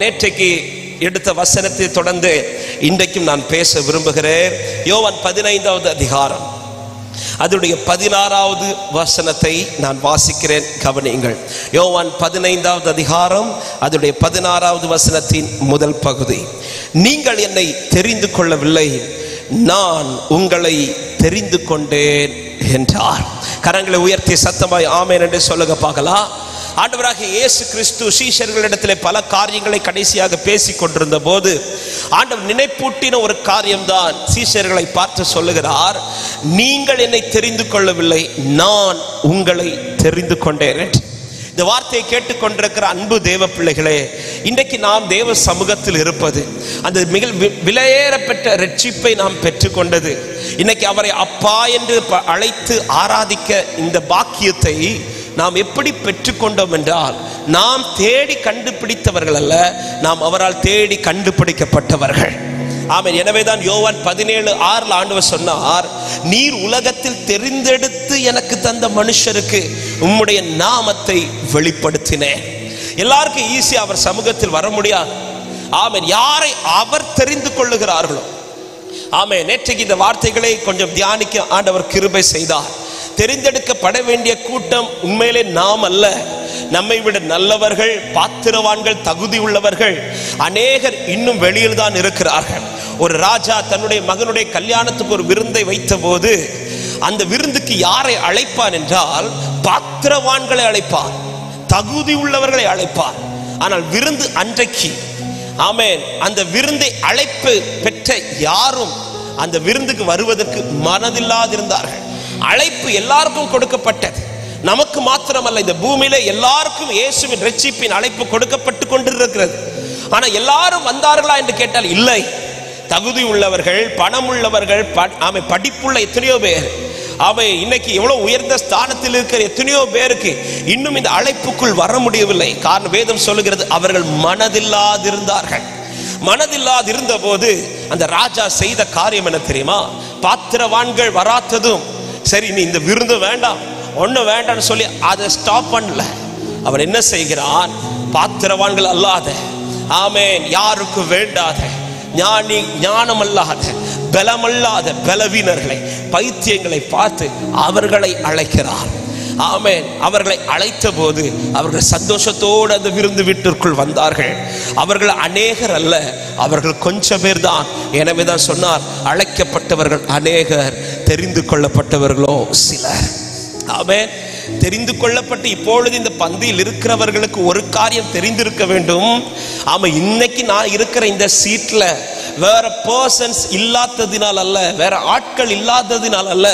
நேற்றைக்கு எடுத்த வசனத்தை தொடர்ந்து இன்றைக்கும் நான் பேச விரும்புகிறேன். யோவான் 15வது அதிகாரம் அதனுடைய 16வது வசனத்தை நான் வாசிக்கிறேன், கவனியுங்கள். யோவான் 15வது அதிகாரம் அதனுடைய 16வது வசனத்தின் முதல் பகுதி. நீங்கள் என்னை தெரிந்து கொள்ளவில்லை, நான் உங்களை தெரிந்து கொண்டேன் என்றார். கரங்களை உயர்த்தி சத்தமாய் ஆமென் என்று சொல்லுங்க பார்க்கலாம். ஆண்டவராகிய இயேசு கிறிஸ்து சீஷர்களிடத்திலே பல காரியங்களை கடைசியாக பேசிக் கொண்டிருந்த போது ஆண்டவர் நினைப்பூட்டின ஒரு காரியம்தான். சீஷர்களை பார்த்து சொல்லுகிறார், நீங்கள் என்னை தெரிந்து கொள்ளவில்லை, நான் உங்களை தெரிந்து கொண்டேன். இந்த வார்த்தையை கேட்டுக்கொண்டிருக்கிற அன்பு தேவ பிள்ளைகளே, இன்றைக்கு நாம் தேவ சமூகத்தில் இருப்பது, அந்த மிக விலையேறப்பட்ட ரட்சிப்பை நாம் பெற்றுக்கொண்டது, இன்னைக்கு அவரை அப்பா என்று அழைத்து ஆராதிக்க இந்த பாக்கியத்தை நாம் எப்படி பெற்றுக்கொண்டோம் என்றால், நாம் தேடி கண்டுபிடித்தவர்கள் அல்ல, நாம் அவரால் தேடி கண்டுபிடிக்கப்பட்டவர்கள். ஆமென். எனவேதான் யோவான் 17:6 ஆண்டவர் சொன்னார், நீர் உலகத்தில் தெரிந்தெடுத்து எனக்கு தந்த மனுஷருக்கு உம்முடைய நாமத்தை வெளிப்படுத்தினேன். எல்லாருக்கும் ஈஸியா அவர் சமூகத்தில் வர முடியாது. ஆமென். யாரை அவர் தெரிந்து கொள்ளுகிறார்களோ. ஆமென். நேற்றைக்கு இந்த வார்த்தைகளை கொஞ்சம் தியானிக்க ஆண்டவர் கிருபை செய்தார். தெரிந்தெடுக்கப்பட வேண்டிய கூட்டம் உண்மையிலே நாம் அல்ல, நம்மை விட நல்லவர்கள், பாத்திரவான்கள், தகுதி உள்ளவர்கள் அநேகர் இன்னும் வெளியில் தான் இருக்கிறார்கள். ஒரு ராஜா தன்னுடைய மகனுடைய கல்யாணத்துக்கு ஒரு விருந்தை வைத்த போது அந்த விருந்துக்கு யாரை அழைப்பான் என்றால், பாத்திரவான்களை அழைப்பார், தகுதி உள்ளவர்களை அழைப்பார். ஆனால் விருந்து அன்றைக்கு, ஆமென், அந்த விருந்தை அழைப்பு பெற்ற யாரும் அந்த விருந்துக்கு வருவதற்கு மனதில்லாதிருந்தார்கள். அழைப்பு எல்லாருக்கும் கொடுக்கப்பட்டது, நமக்கு மாத்திரமல்ல, இந்த பூமியில எல்லாருக்கும் இயேசுவின் ரட்சிப்பின் அழைப்பு கொடுக்கப்பட்டு கொண்டிருக்கிறது. ஆனா எல்லாரும் வந்தார்களா என்று கேட்டால் இல்லை. தகுதி உள்ளவர்கள், பணம் உள்ளவர்கள், படிப்புள்ள எத்தனையோ பேர், அவை இன்னைக்கு எவ்வளவு உயர்ந்த ஸ்தானத்தில் இருக்கிற எத்தனையோ பேருக்கு இன்னும் இந்த அழைப்புக்குள் வர முடியவில்லை. காரணம் வேதம் சொல்லுகிறது, அவர்கள் மனதில்லாதிருந்தார்கள். மனதில்லாதிருந்த போது அந்த ராஜா செய்த காரியம் என்ன தெரியுமா? பாத்திரவான்கள் வராததும் சரி, நீ இந்த விருந்து வேண்டாம், ஒண்ணு வேண்டாம்னு சொல்லி அதை ஸ்டாப் பண்ணல. அவன் என்ன செய்கிறான்? பாத்திரவான்கள் அல்லாத, ஆமென், யாருக்கு வேண்டாத, ஞானம் அல்லாத, பலமல்லாத பலவீனர்களை, பைத்தியங்களை பார்த்து அவர்களை அழைக்கிறார். ஆமென். அவர்களை அழைத்த போது அவர்கள் சந்தோஷத்தோடு அந்த விருந்து வீட்டிற்குள் வந்தார்கள். அவர்கள் அநேகர் அல்ல, அவர்கள் கொஞ்சம் பேர் தான். எனவே தான் சொன்னார், அழைக்கப்பட்டவர்கள் அநேகர், தெரிந்து கொள்ளப்பட்டவர்களோ சிலர். ஆமென். தெரிந்து கொள்ளப்பட்டு இப்பொழுது இந்த பந்தியில் இருக்கிறவர்களுக்கு ஒரு காரியம் தெரிந்திருக்க வேண்டும். ஆமா, இன்னைக்கு நான் இருக்கிற இந்த சீட்ல வேற பர்சன்ஸ் இல்லாததினால் அல்ல, வேற ஆட்கள் இல்லாததினால் அல்ல,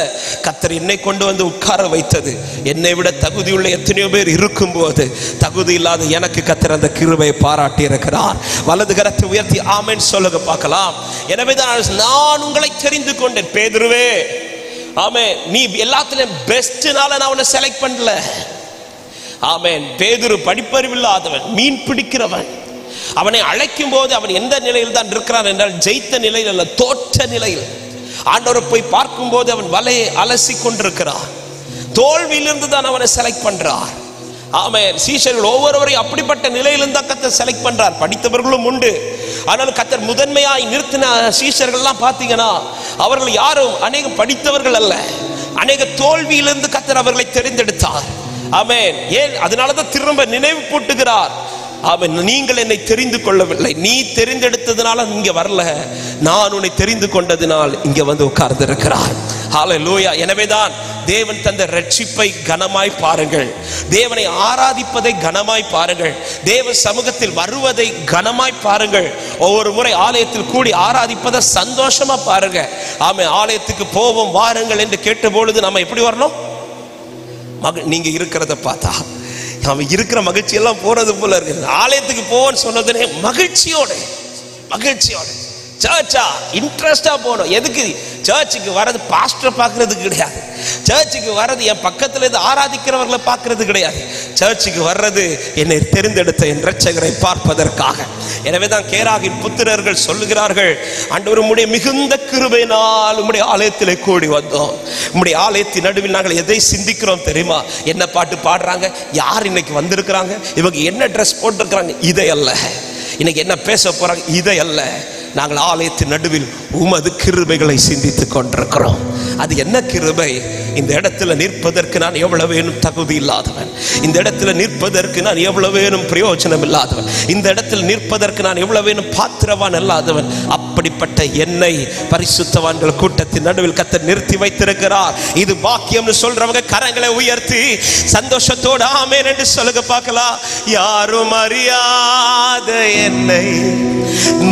கர்த்தர் என்னை கொண்டு வந்து உட்கார வைத்தது. என்னை விட தகுதியுள்ள எத்தனையோ பேர் இருக்கும் போது தகுதி இல்லாத எனக்கு கர்த்தர் அந்த கிருபையை பாராட்டி இருக்கிறார். வலது கரத்தை உயர்த்தி ஆமென் சொல்லுங்க பார்க்கலாம். எனவே தான் நான் உங்களை தெரிந்து கொண்டேன். பேதுருவே, ஆமென், நீ எல்லாத்திலும் பெஸ்ட்னால நான் உன்னை செலக்ட் பண்ணல. ஆமென். பேதுரு படிப்பறிவில்லாதவன், மீன் பிடிக்கிறவன். அவனை அழைக்கும் போது அவன் எந்த நிலையில் தான் இருக்கிறான் என்றால், ஜெயித்த நிலையில் அல்ல, தோற்ற நிலையில். ஆண்டவரை போய் பார்க்கும் போது அவன் வலையை அலசி கொண்டிருக்கிறான். தோல்வியிலிருந்து தான் அவனை செலக்ட் பண்றார். ஆமென். சீஷர்கள் ஒவ்வொருவரையும் அப்படிப்பட்ட நிலையிலிருந்து தான் கர்த்தர் செலக்ட் பண்றார். படித்தவர்களும் உண்டு, ஆனால் கர்த்தர் முதன்மையாய் நிறுத்தின சீஷர்கள்லாம் பார்த்தீங்கன்னா அவர்கள் யாரும் அநேக படித்தவர்கள் அல்ல, அநேக தோல்வியிலிருந்து கர்த்தர் அவர்களை தெரிந்தெடுத்தார். ஆமென். ஏன்? அதனாலதான் திரும்ப நினைவு கூட்டுகிறார். ஆமென். நீங்கள் என்னை தெரிந்து கொள்ளவில்லை, நீ தெரிந்தெடுத்ததுனால இங்க வரல, நான் உன்னை தெரிந்து கொண்டதினால் இங்க வந்து உட்கார்ந்து இருக்கிறார். ஹல்லேலூயா. எனவேதான் தேவன் தந்த ரட்சிப்பை கனமாய் பாருங்கள், தேவனை ஆராதிப்பதை கனமாய் பாருங்கள், தேவ சமூகத்தில் வருவதை கனமாய் பாருங்கள். ஒவ்வொரு முறை ஆலயத்தில் கூடி ஆராதிப்பதை சந்தோஷமா பாருங்க. ஆமென். ஆலயத்துக்கு போவோம் வாருங்கள் என்று கேட்ட பொழுது நம்ம எப்படி வரணும்? நீங்க இருக்கிறத பார்த்தா அவன் இருக்கிற மகிழ்ச்சி எல்லாம் போறது போல இருக்கு. ஆலயத்துக்கு போவோன்னு சொன்னதுனே மகிழ்ச்சியோட சர்ச்சா இன்ட்ரெஸ்டா போகணும். எதுக்கு சர்ச்சுக்கு வர்றது? பாஸ்டரை பார்க்கறதுக்கு கிடையாது. சர்ச்சுக்கு வர்றது என் பக்கத்துல இருந்து ஆராதிக்கிறவர்களை பார்க்கறது கிடையாது. சர்ச்சுக்கு வர்றது என்னை தெரிந்தெடுத்த என் இரட்சகரை பார்ப்பதற்காக. எனவேதான் கேராகின் புத்திரர்கள் சொல்லுகிறார்கள், ஆண்டவர் உம்முடைய மிகுந்த கிருபையினால் உம்முடைய ஆலயத்திலே கூடி வந்தோம். உம்முடைய ஆலயத்தின் நடுவில் நாங்கள் எதை சிந்திக்கிறோம் தெரியுமா? என்ன பாட்டு பாடுறாங்க, யார் இன்னைக்கு வந்திருக்கிறாங்க, இவங்க என்ன ட்ரெஸ் போட்டிருக்கிறாங்க, இதை அல்ல. இன்னைக்கு என்ன பேச போறாங்க? இதை அல்ல, நாங்கள் ஆலயத்தின் நடுவில் உமது கிருபைகளை சிந்தித்துக் கொண்டிருக்கிறோம். அது என்ன கிருபை? இந்த இடத்துல நிற்பதற்கு நான் எவ்வளவு வேணும் தகுதி இல்லாதவன், இந்த இடத்துல நிற்பதற்கு நான் எவ்வளவு வேணும் பிரயோஜனம் இல்லாதவன், இந்த இடத்துல நிற்பதற்கு நான் எவ்வளவு வேணும் பாத்திரவான் இல்லாதவன். அப்படிப்பட்ட என்னை பரிசுத்தவான்கள் கூட்டத்தின் நடுவில் கர்த்தர் நிறுத்தி வைத்திருக்கிறார். இது பாக்கியம்னு சொல்றவங்க கரங்களை உயர்த்தி சந்தோஷத்தோடு ஆமென் என்று சொல்லுங்க பார்க்கலாம். யாரும் அறியாத என்னை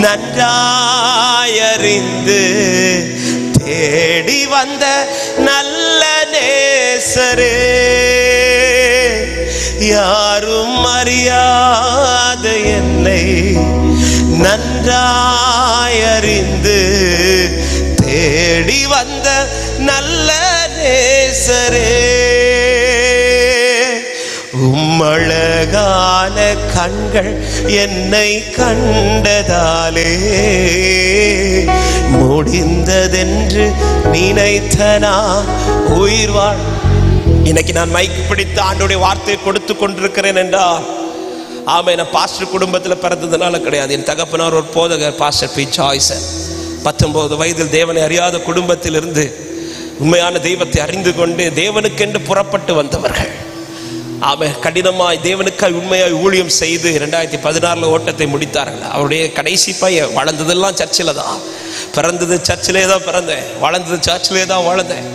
நன்றாயறிந்து தேடி வந்த நல்ல நேசரே, யாரும் அறியாத என்னை நன்றாயறிந்து தேடி வந்த நல்ல நேசரே, உம்மழகான கண்கள் என்னை கண்டதாலே முடிந்ததென்று நினைத்தனா உயிர் வாழ். இன்னைக்கு நான் மைக்கு பிடித்து ஆண்டோடைய வார்த்தையை கொடுத்து கொண்டிருக்கிறேன் என்றால் ஆமென். நான் பாஸ்டர் குடும்பத்தில் பிறந்ததுனால கிடையாது. என் தகப்பனார் ஒரு போதகர், பாஸ்டர் பி ஜாய்சன். 19 வயதில் தேவனை அறியாத குடும்பத்திலிருந்து உண்மையான தெய்வத்தை அறிந்து கொண்டு தேவனுக்கென்று புறப்பட்டு வந்தவர்கள். ஆமென். கடினமாய் தேவனுக்காய் உண்மையாய் ஊழியம் செய்து 2016 ஓட்டத்தை முடித்தார்கள். அவருடைய கடைசி பையன். வளர்ந்ததெல்லாம் சர்ச்சில் தான், பிறந்தது சர்ச்சிலே தான் பிறந்தேன், வளர்ந்தது சர்ச்சிலே தான் வளர்ந்தேன்.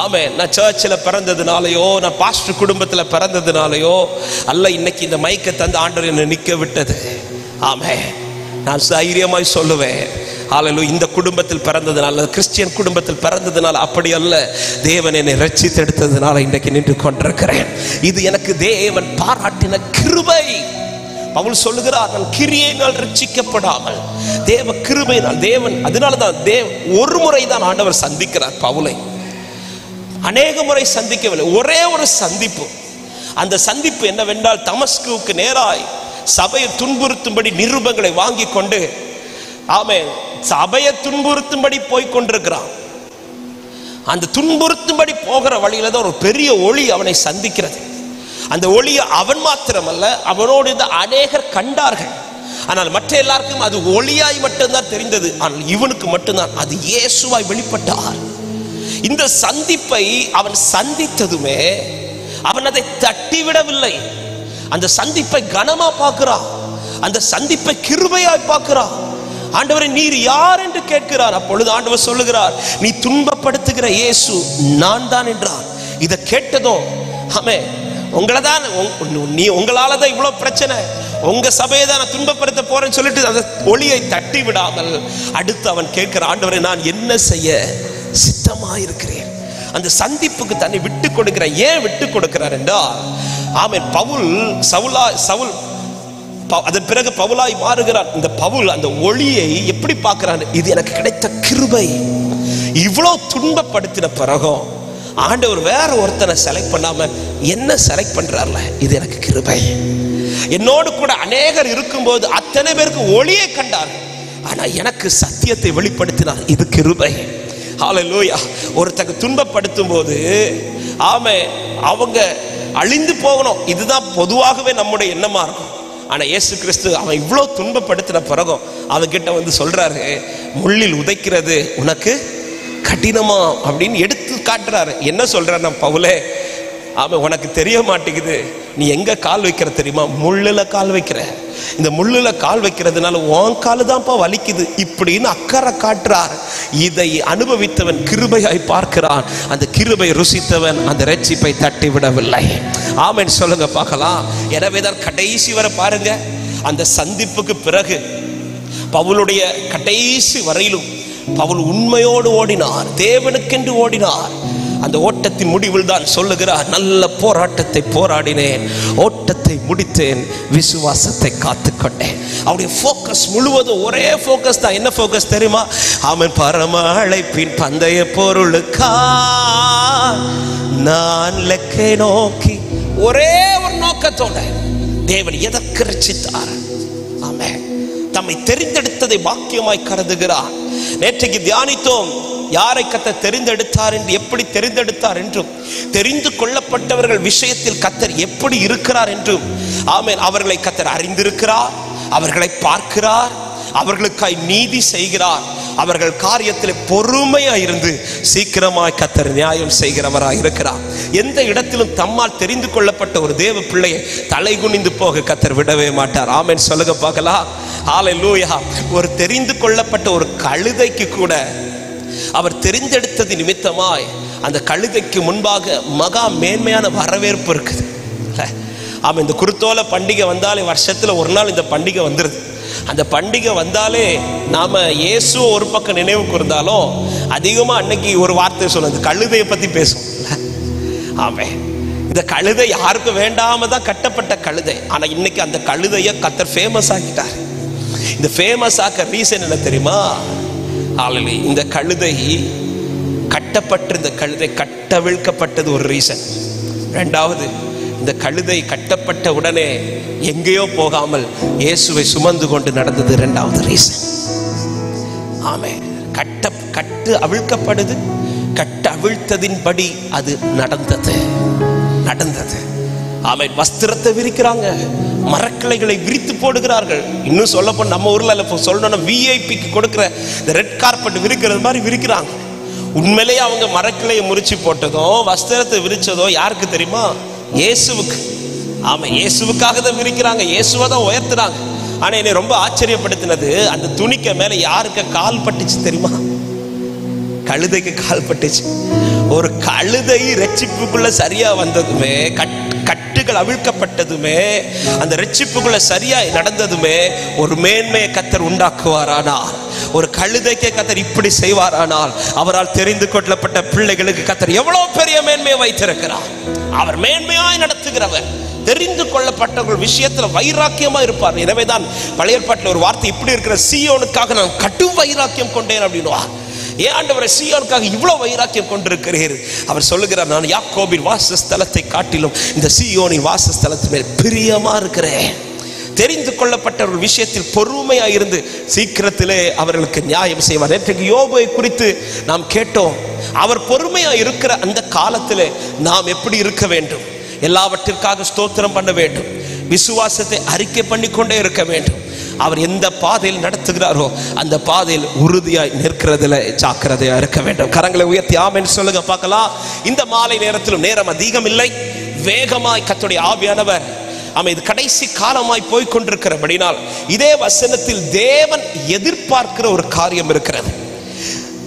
ஆமென். நான் சர்ச்சில் பிறந்ததுனாலையோ, நான் பாஸ்டர் குடும்பத்தில் பிறந்ததுனாலையோ அல்ல இன்னைக்கு இந்த மைக்கை தந்து ஆண்டவர் என்னை நிற்க விட்டது. ஆமென். நான் தைரியமாய் சொல்லுவேன், ஹல்லேலூயா, இந்த குடும்பத்தில் பிறந்ததுனால, கிறிஸ்டியன் குடும்பத்தில் பிறந்ததுனால அப்படி அல்ல, தேவன் என்னை ரட்சித்தெடுத்ததுனால இன்றைக்கு நின்று கொண்டிருக்கிறேன். இது எனக்கு தேவன் பாராட்டின கிருபை. பவுல் சொல்லுகிறார், நான் கிரியையினால் ரட்சிக்கப்படாமல் தேவ கிருபையினால். தேவன் அதனாலதான் ஒரு முறை தான் ஆண்டவர் சந்திக்கிறார் பவுலை, அநேக முறை சந்திக்கவில்லை. ஒரே ஒரு சந்திப்பு. அந்த சந்திப்பு என்னவென்றால், தமஸ்குவுக்கு நேராய் சபையை துன்புறுத்தும்படி நிருபங்களை வாங்கி கொண்டு ஆமென் சபையை துன்புறுத்தும்படி போய் கொண்டிருக்கிறான். அந்த துன்புறுத்தும்படி போகிற வழியில தான் ஒரு பெரிய ஒளி அவனை சந்திக்கிறது. அந்த ஒளியை அவன் மாத்திரமல்ல, அவனோடு இருந்த அநேகர் கண்டார்கள். ஆனால் மற்ற எல்லாருக்கும் அது ஒளியாய் மட்டும்தான் தெரிந்தது. ஆனால் இவனுக்கு மட்டும்தான் அது இயேசுவாய் வெளிப்பட்டார். இந்த சந்திப்பை அவன் சந்தித்ததுமே அவன் அதை தட்டிவிடவில்லை. அந்த சந்திப்பை கனமா பார்க்கிறான், அந்த சந்திப்பை கிருபையாய் பார்க்கிறான். ஆண்டவரே நீர் யார் என்று கேட்கிறார். அப்பொழுது ஆண்டவர் சொல்லுகிறார், நீ துன்பப்படுத்துகிற இயேசு நான் தான் என்றார். இதை கேட்டதும் ஆமென், உங்களை தான், நீ உங்களால தான் இவ்வளவு பிரச்சனை, உங்க சபையை தான் நான் துன்பப்படுத்த போறேன்னு சொல்லிட்டு அந்த ஒளியை தட்டி விடாமல் அடுத்து அவன் கேட்கிற, ஆண்டவரே நான் என்ன செய்ய சித்தமாயிருக்கிறேன். அந்த சந்திப்புக்கு தன்னை விட்டு கொடுக்கிறார். ஏன் விட்டு கொடுக்கிறார் என்றால், ஆமென், சவுல் அதன் பிறகு பவுலாய் மாறுகிறான். இந்த பவுல் அந்த ஒளியை எப்படி பார்க்கிறான்? இது எனக்கு கிடைத்த கிருபை. இவ்வளவு துன்பப்படுத்தின பிறகும் ஆண்டவர் வேற ஒருத்தனை செலக்ட் பண்ணாம என்ன செலக்ட் பண்றார்ல, இது எனக்கு கிருபை. என்னோடு கூட அநேகர் இருக்கும்போது அத்தனை பேருக்கு ஒளியை கண்டார், ஆனா எனக்கு சத்தியத்தை வெளிப்படுத்தினார். இது கிருபை. ஹல்லேலூயா. ஒருத்தங்க துன்பப்படுத்தும் போது ஆமென் அவங்க அழிந்து போகணும், இதுதான் பொதுவாகவே நம்முடைய எண்ணமா இருக்கும். ஆனா இயேசு கிறிஸ்து அவன் இவ்வளவு துன்பப்படுத்தின பிறகும் அவன் கிட்ட வந்து சொல்றாரு, முள்ளில் உதைக்கிறது உனக்கு கடினமா அப்படின்னு எடுத்து காட்டுறாரு. என்ன சொல்றாரு பவுலே, அவன் உனக்கு தெரிய மாட்டேங்குது, நீ எங்க கால் வைக்கிற தெரியுமா? முள்ளுல கால் வைக்கிற. இந்த முள்ளுல கால் வைக்கிறதுனால உன் காலு தான்ப்பா வலிக்குது இப்படின்னு அக்கறை காட்டுறார். இதை அனுபவித்தவன் கிருபையாய் பார்க்கிறான். அந்த கிருபை ருசித்தவன் அந்த ரட்சிப்பை தட்டி விடவில்லை. ஆமென் சொல்லுங்க பார்க்கலாம். எனவேதான் கடைசி வரை பாருங்க, அந்த சந்திப்புக்கு பிறகு பவுலுடைய கடைசி வரையிலும் பவுல் உண்மையோடு ஓடினார், தேவனுக்கென்று ஓடினார். அந்த ஓட்டத்தின் முடிவில் தான் சொல்லுகிறார், நல்ல போராட்டத்தை போராடினேன், ஓட்டத்தை முடித்தேன், விசுவாசத்தை காத்துக்கொண்டேன். அவருடைய ஃபோக்கஸ் முழுவதும் ஒரே ஃபோக்கஸ் தான். என்ன ஃபோக்கஸ் தெரியுமா? அவன் பரம அழைப்பின் பந்தய பொருளுக்கா நான் லக்கை நோக்கி, ஒரே ஒரு நோக்கத்தோட தேவன் எதற்கு ரட்சித்தார்? ஆமென். தம்மை தெரிந்தெடுத்ததை பாக்கியமாய் கருதுகிறார். நேற்றைக்கு தியானித்தோம், யாரை கர்த்தர் தெரிந்தெடுத்தார் என்று, எப்படி தெரிந்தெடுத்தார் என்றும், தெரிந்து கொள்ளப்பட்டவர்கள் விஷயத்தில் கர்த்தர் எப்படி இருக்கிறார் என்றும். ஆமென். அவர்களை கர்த்தர் அறிந்திருக்கிறார், அவர்களை பார்க்கிறார், அவர்களுக்காய் நீதி செய்கிறார். அவர்கள் காரியத்தில் பொறுமையாய் இருந்து சீக்கிரமாய் கர்த்தர் நியாயம் செய்கிறவராய் இருக்கிறார். எந்த இடத்திலும் தம்மால் தெரிந்து கொள்ளப்பட்ட ஒரு தேவ பிள்ளையை தலை குனிந்து போக கர்த்தர் விடவே மாட்டார். ஆமென் சொல்லுங்க பார்க்கலாம். ஹல்லேலூயா. ஒரு தெரிந்து கொள்ளப்பட்ட ஒரு கழுதைக்கு கூட அவர் தெரிந்தெடுத்தது நிமித்தமாய் அந்த கழுதைக்கு முன்பாக மகா மேன்மையான வரவேற்பு இருக்குது. ஆமாம், இந்த குருத்தோலை பண்டிகை வந்தாலே வருஷத்துல ஒரு நாள் இந்த பண்டிகை வந்துடுது. அந்த பண்டிகை வந்தாலே நாம இயேசு ஒரு பக்கம் நினைவு கூர்ந்தாலும் அதிகமா அன்னைக்கு ஒரு வார்த்தை சொல்லுது, கழுதையை பத்தி பேசும். ஆமே, இந்த கழுதை யாருக்கும் வேண்டாம தான் கட்டப்பட்ட கழுதை. ஆனா இன்னைக்கு அந்த கழுதையை கர்த்தர் ஃபேமஸ் ஆக்கிட்டார். இந்த ஃபேமஸ் ஆக்க ரீசன் என்ன தெரியுமா? ஆல்ரெடி இந்த கழுதை கட்டப்பட்டிருந்த கழுதை கட்டவிழ்க்கப்பட்டது ஒரு ரீசன். ரெண்டாவது, இந்த கழுதை கட்டப்பட்ட உடனே எங்கேயோ போகாமல் இயேசுவை சுமந்து கொண்டு நடந்தது இரண்டாவது ரீசன். ஆமே, கட்டு அவிழ்க்கப்படுது, கட்டு அவிழ்த்ததின்படி அது நடந்தது. ஆமே, வஸ்திரத்தை விரிக்கிறாங்க, மரக்கிளைகளை விரித்து போடுகிறார்கள். இன்னும் சொல்ல போன நம்ம ஊர்ல சொல்லணும்னா விஐபிக்கு கொடுக்கிற இந்த ரெட் கார்பெட் விரிக்கிறது மாதிரி விரிக்கிறாங்க. உண்மையிலேயே அவங்க மரக்கிளையை முறிச்சு போட்டதோ வஸ்திரத்தை விரிச்சதோ யாருக்கு தெரியுமா? இயேசுவுக்கு. ஆமா, இயேசுவுக்காக தான் விரிக்கிறாங்க, இயேசுவை தான் உயர்த்துறாங்க. ஆனா என்னை ரொம்ப ஆச்சரியப்படுத்தினது, அந்த துணிக்க மேல யாருக்கு கால் பட்டுச்சு தெரியுமா? கழுதைக்கு கால் பட்டுச்சு. ஒரு கழுதை ரட்சிப்புக்குள்ள சரியா வந்ததுமே, கட்டுகள் அவிழ்க்கப்பட்டதுமே, அந்த ரட்சிப்புக்குள்ள சரியா நடந்ததுமே ஒரு மேன்மையை கர்த்தர் உண்டாக்குவாரானால், ஒரு கழுதைக்கு கர்த்தர் இப்படி செய்வாரானால், அவரால் தெரிந்து கொள்ளப்பட்ட பிள்ளைகளுக்கு கர்த்தர் எவ்வளவு பெரிய மேன்மையை வைத்திருக்கிறார். அவர் மேன்மையாய் நடத்துகிறவர். தெரிந்து கொள்ளப்பட்டவர்கள் விஷயத்துல வைராக்கியமா இருப்பார். எனவேதான் பழைய ஏற்பாட்டில் ஒரு வார்த்தை இப்படி இருக்கிற, சீயோனுக்காக நான் கடும் வைராக்கியம் கொண்டேன் அப்படின்னுவா. ஏன் ஆண்டவரை சீயோனுக்காக இவ்வளவு வைராக்கியம் கொண்டிருக்கிறீர்? அவர் சொல்லுகிறார், நான் யாக்கோபின் வாசஸ்தலத்தை காட்டிலும் இந்த சீயோனின் வாசஸ்தலத்து மேல் பிரியமா இருக்கிறேன். தெரிந்து கொள்ளப்பட்டவர்கள் விஷயத்தில் பொறுமையா இருந்து சீக்கிரத்திலே அவர்களுக்கு நியாயம் செய்வார். நேற்றைக்கு யோபை குறித்து நாம் கேட்டோம். அவர் பொறுமையா இருக்கிற அந்த காலத்திலே நாம் எப்படி இருக்க வேண்டும்? எல்லாவற்றிற்காக ஸ்தோத்திரம் பண்ண வேண்டும், விசுவாசத்தை அறிக்கை பண்ணிக்கொண்டே இருக்க வேண்டும். அவர் எந்த பாதையில் நடத்துகிறாரோ அந்த பாதையில் உறுதியாய் நிற்கிறதுல ஜாக்கிரதையா இருக்க வேண்டும். கரங்களை உயர்த்தி ஆமென் சொல்லுங்க பார்க்கலாம். இந்த மாலை நேரத்திலும் நேரம் அதிகம் இல்லை, வேகமாய் கர்த்தருடைய ஆவியானவர் இது கடைசி காலமாய் போய்கொண்டிருக்கிறபடினால் இதே வசனத்தில் தேவன் எதிர்பார்க்கிற ஒரு காரியம் இருக்கிறது.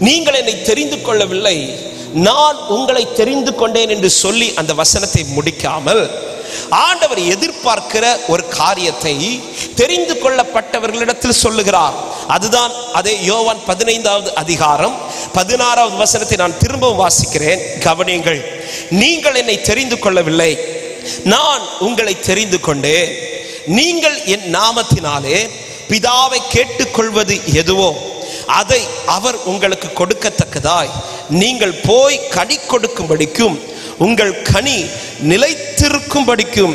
நீங்கள் என்னை தெரிந்து கொள்ளவில்லை, நான் உங்களை தெரிந்து கொண்டேன் என்று சொல்லி அந்த வசனத்தை முடிக்காமல் ஆண்டவர் எதிர்பார்க்கிற ஒரு காரியத்தை தெரிந்து கொள்ளப்பட்டவர்களிடத்தில் சொல்லுகிறார். அதுதான் அதே யோவான் 15வது அதிகாரம் 16வது வசனத்தை நான் திரும்பவும் வாசிக்கிறேன், கவனியுங்கள். நீங்கள் என்னை தெரிந்து கொள்ளவில்லை, நான் உங்களை தெரிந்து கொண்டேன். நீங்கள் என் நாமத்தினாலே பிதாவை கேட்டுக்கொள்வது எதுவோ அதை அவர் உங்களுக்கு கொடுக்கத்தக்கதாய் நீங்கள் போய் கனி கொடுக்கும்படிக்கும் உங்கள் கனி நிலைத்திருக்கும்படிக்கும்